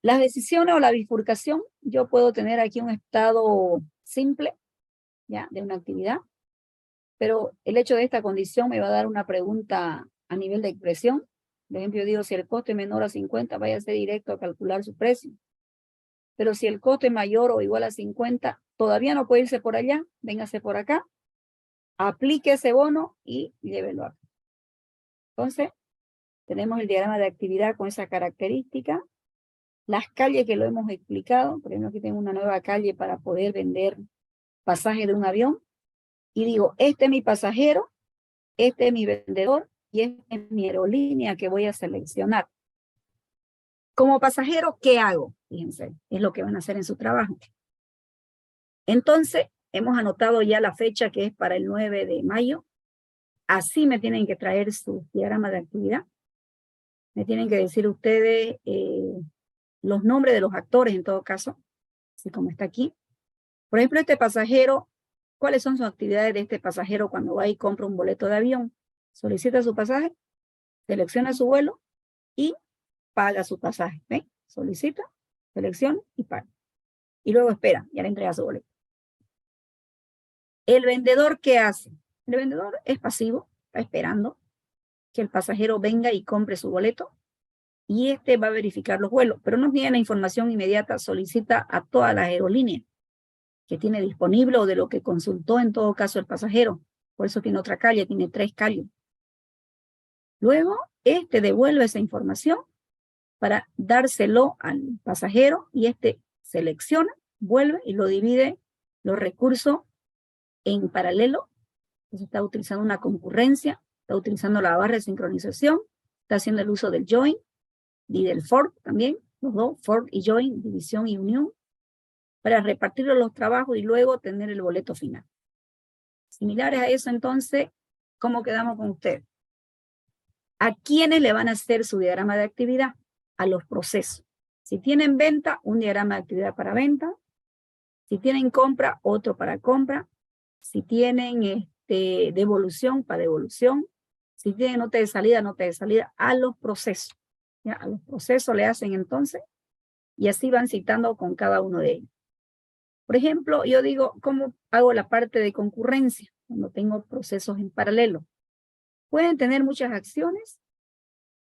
Las decisiones o la bifurcación, yo puedo tener aquí un estado simple, ¿ya? De una actividad, pero el hecho de esta condición me va a dar una pregunta a nivel de expresión. Por ejemplo, yo digo, si el coste es menor a 50, váyase directo a calcular su precio. Pero si el coste es mayor o igual a 50, todavía no puede irse por allá, véngase por acá, aplique ese bono y llévelo acá. Entonces, tenemos el diagrama de actividad con esa característica. Las calles que lo hemos explicado, por ejemplo, aquí tengo una nueva calle para poder vender pasaje de un avión. Y digo, este es mi pasajero, este es mi vendedor y esta es mi aerolínea que voy a seleccionar. Como pasajero, ¿qué hago? Fíjense, es lo que van a hacer en su trabajo. Entonces, hemos anotado ya la fecha que es para el 9 de mayo. Así me tienen que traer su diagrama de actividad. Me tienen que decir ustedes los nombres de los actores en todo caso, así como está aquí. Por ejemplo, este pasajero, ¿cuáles son sus actividades de este pasajero cuando va y compra un boleto de avión? Solicita su pasaje, selecciona su vuelo y paga su pasaje. ¿Ven? Solicita Selecciona y paga. Y luego espera, ya le entrega su boleto. ¿El vendedor qué hace? El vendedor es pasivo, está esperando que el pasajero venga y compre su boleto y este va a verificar los vuelos, pero no tiene la información inmediata, solicita a todas las aerolíneas que tiene disponible o de lo que consultó en todo caso el pasajero. Por eso tiene otra calle, tiene 3 calles. Luego, este devuelve esa información para dárselo al pasajero y este selecciona, vuelve y lo divide los recursos en paralelo. Entonces está utilizando una concurrencia, está utilizando la barra de sincronización, está haciendo el uso del join y del fork también, los dos, fork y join, división y unión, para repartir los trabajos y luego tener el boleto final. Similares a eso, entonces, ¿cómo quedamos con ustedes? ¿A quiénes le van a hacer su diagrama de actividad? A los procesos. Si tienen venta, un diagrama de actividad para venta. Si tienen compra, otro para compra. Si tienen devolución, para devolución. Si tienen nota de salida, a los procesos. ¿Ya? A los procesos le hacen entonces, y así van citando con cada uno de ellos. Por ejemplo, yo digo, ¿cómo hago la parte de concurrencia? Cuando tengo procesos en paralelo. Pueden tener muchas acciones.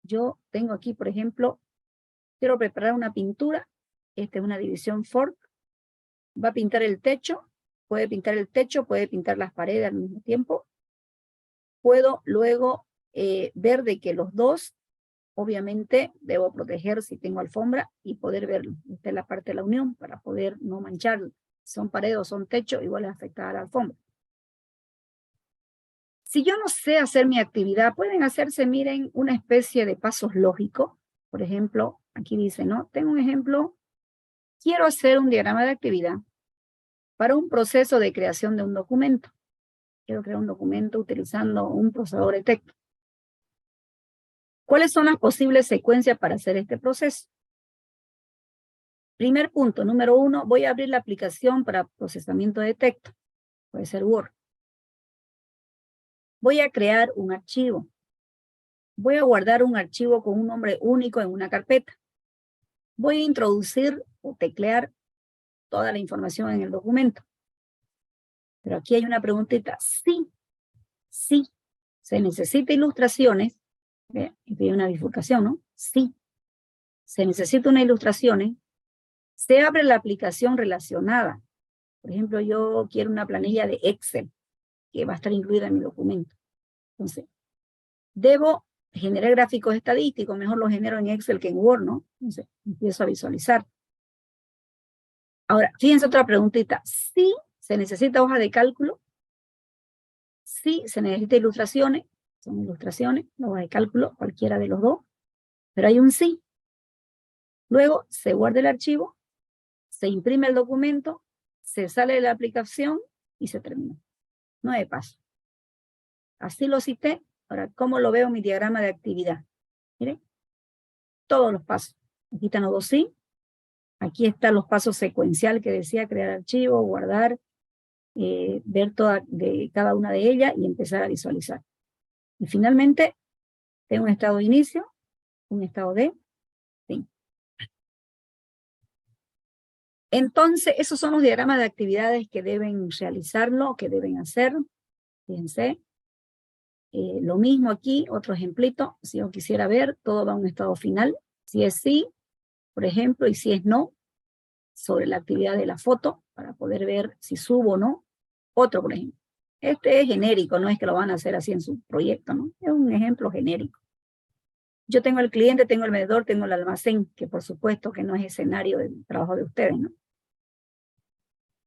Yo tengo aquí, por ejemplo, quiero preparar una pintura. Esta es una división fork. Va a pintar el techo. Puede pintar el techo, puede pintar las paredes al mismo tiempo. Puedo luego ver de que los dos, obviamente, debo proteger si tengo alfombra y poder verlo. Esta es la parte de la unión para poder no mancharlo. Son paredes o son techo, igual es afectada a la alfombra. Si yo no sé hacer mi actividad, pueden hacerse, miren, una especie de pasos lógicos. Por ejemplo, aquí dice, ¿no? Tengo un ejemplo. Quiero hacer un diagrama de actividad para un proceso de creación de un documento. Quiero crear un documento utilizando un procesador de texto. ¿Cuáles son las posibles secuencias para hacer este proceso? Primer punto, número 1, voy a abrir la aplicación para procesamiento de texto. Puede ser Word. Voy a crear un archivo. Voy a guardar un archivo con un nombre único en una carpeta. Voy a introducir o teclear toda la información en el documento. Pero aquí hay una preguntita. Sí, se necesita ilustraciones. Aquí hay una bifurcación, ¿no? Sí, se necesita unas ilustraciones. Se abre la aplicación relacionada. Por ejemplo, yo quiero una planilla de Excel que va a estar incluida en mi documento. Entonces, debo generar gráficos estadísticos, mejor los genero en Excel que en Word, ¿no? Entonces, empiezo a visualizar. Ahora, fíjense otra preguntita. ¿Sí se necesita hoja de cálculo? Sí se necesita ilustraciones, son ilustraciones, hoja de cálculo, cualquiera de los dos, pero hay un sí. Luego se guarda el archivo, se imprime el documento, se sale de la aplicación y se termina. 9 pasos. Así lo cité. Ahora, ¿cómo lo veo en mi diagrama de actividad? Miren, todos los pasos. Aquí están los dos sí. Aquí están los pasos secuenciales que decía, crear archivo, guardar, ver de cada una de ellas y empezar a visualizar. Y finalmente, tengo un estado de inicio, un estado de fin. Entonces, esos son los diagramas de actividades que deben realizarlo, que deben hacer. Fíjense. Lo mismo aquí, otro ejemplito. Si yo quisiera ver, todo va a un estado final. Si es sí, por ejemplo, y si es no, sobre la actividad de la foto, para poder ver si subo o no. Otro, por ejemplo. Este es genérico, no es que lo van a hacer así en su proyecto, ¿no? Es un ejemplo genérico. Yo tengo el cliente, tengo el vendedor, tengo el almacén, que por supuesto que no es escenario del trabajo de ustedes, ¿no?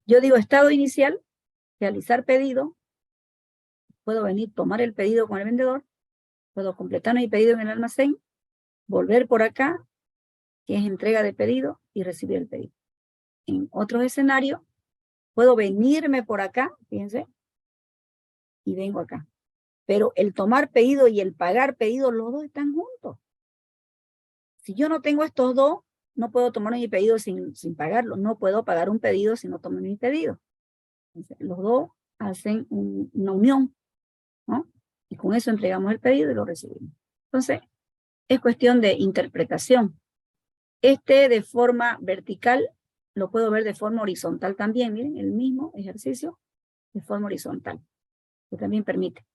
Yo digo estado inicial, realizar pedido, puedo venir, tomar el pedido con el vendedor, puedo completar mi pedido en el almacén, volver por acá, que es entrega de pedido, y recibir el pedido. En otros escenarios, puedo venirme por acá, fíjense, y vengo acá. Pero el tomar pedido y el pagar pedido, los dos están juntos. Si yo no tengo estos dos, no puedo tomar mi pedido sin pagarlo. No puedo pagar un pedido si no tomo mi pedido. Entonces, los dos hacen una unión, ¿no? Y con eso entregamos el pedido y lo recibimos. Entonces, es cuestión de interpretación. Este de forma vertical, lo puedo ver de forma horizontal también, miren, el mismo ejercicio de forma horizontal, que también permite.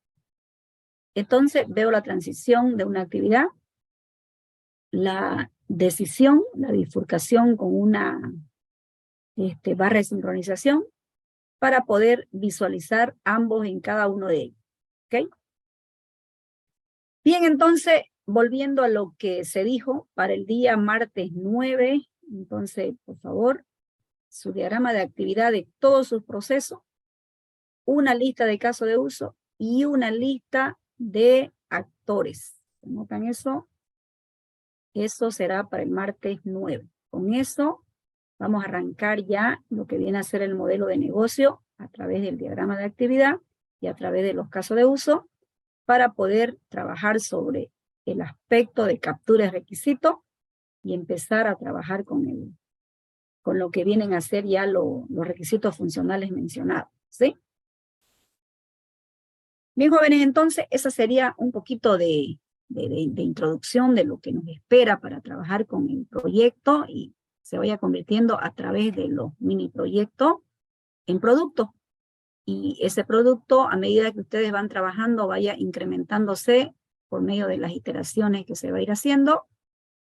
Entonces veo la transición de una actividad, la decisión, la bifurcación con una barra de sincronización para poder visualizar ambos en cada uno de ellos. ¿Ok? Bien, entonces, volviendo a lo que se dijo para el día martes 9, entonces, por favor, su diagrama de actividad de todos sus procesos, una lista de casos de uso y una lista de actores. ¿Notan eso? Eso será para el martes 9. Con eso vamos a arrancar ya lo que viene a ser el modelo de negocio a través del diagrama de actividad y a través de los casos de uso para poder trabajar sobre el aspecto de captura de requisitos y empezar a trabajar con lo que vienen a ser ya los requisitos funcionales mencionados, ¿sí? Bien, jóvenes, entonces esa sería un poquito de introducción de lo que nos espera para trabajar con el proyecto y se vaya convirtiendo a través de los mini proyectos en productos. Y ese producto, a medida que ustedes van trabajando, vaya incrementándose por medio de las iteraciones que se va a ir haciendo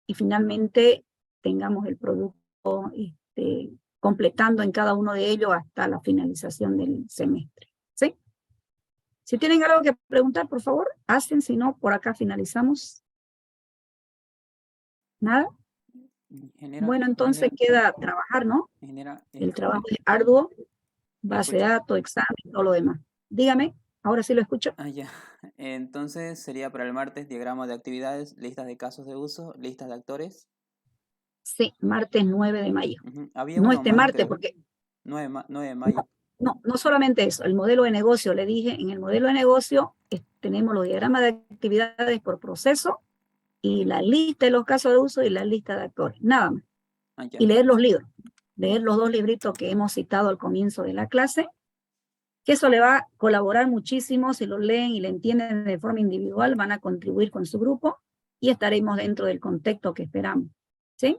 y finalmente tengamos el producto completando en cada uno de ellos hasta la finalización del semestre. ¿Sí? Si tienen algo que preguntar, por favor, hacen, si no, por acá finalizamos. ¿Nada? Bueno, entonces queda trabajar, ¿no? El trabajo es arduo, base de datos, examen, todo lo demás. Dígame, ahora sí lo escucho. Ya. Entonces sería para el martes diagrama de actividades, listas de casos de uso, listas de actores. Sí, martes 9 de mayo. Había no uno este más, martes, creo. porque 9 de mayo. no solamente eso, el modelo de negocio, le dije, en el modelo de negocio tenemos los diagramas de actividades por proceso y la lista de los casos de uso y la lista de actores, nada más. Y leer los libros, leer los 2 libritos que hemos citado al comienzo de la clase, que eso le va a colaborar muchísimo, si lo leen y le entienden de forma individual, van a contribuir con su grupo y estaremos dentro del contexto que esperamos, ¿sí?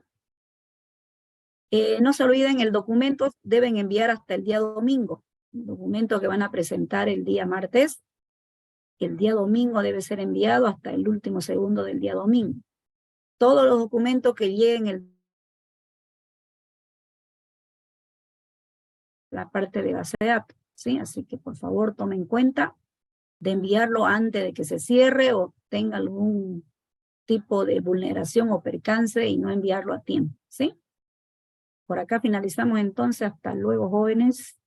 No se olviden, el documento deben enviar hasta el día domingo. El documento que van a presentar el día martes, el día domingo debe ser enviado hasta el último segundo del día domingo. Todos los documentos que lleguen la parte de base de datos, ¿sí? Así que por favor tomen en cuenta de enviarlo antes de que se cierre o tenga algún tipo de vulneración o percance y no enviarlo a tiempo, ¿sí? Por acá finalizamos entonces. Hasta luego, jóvenes.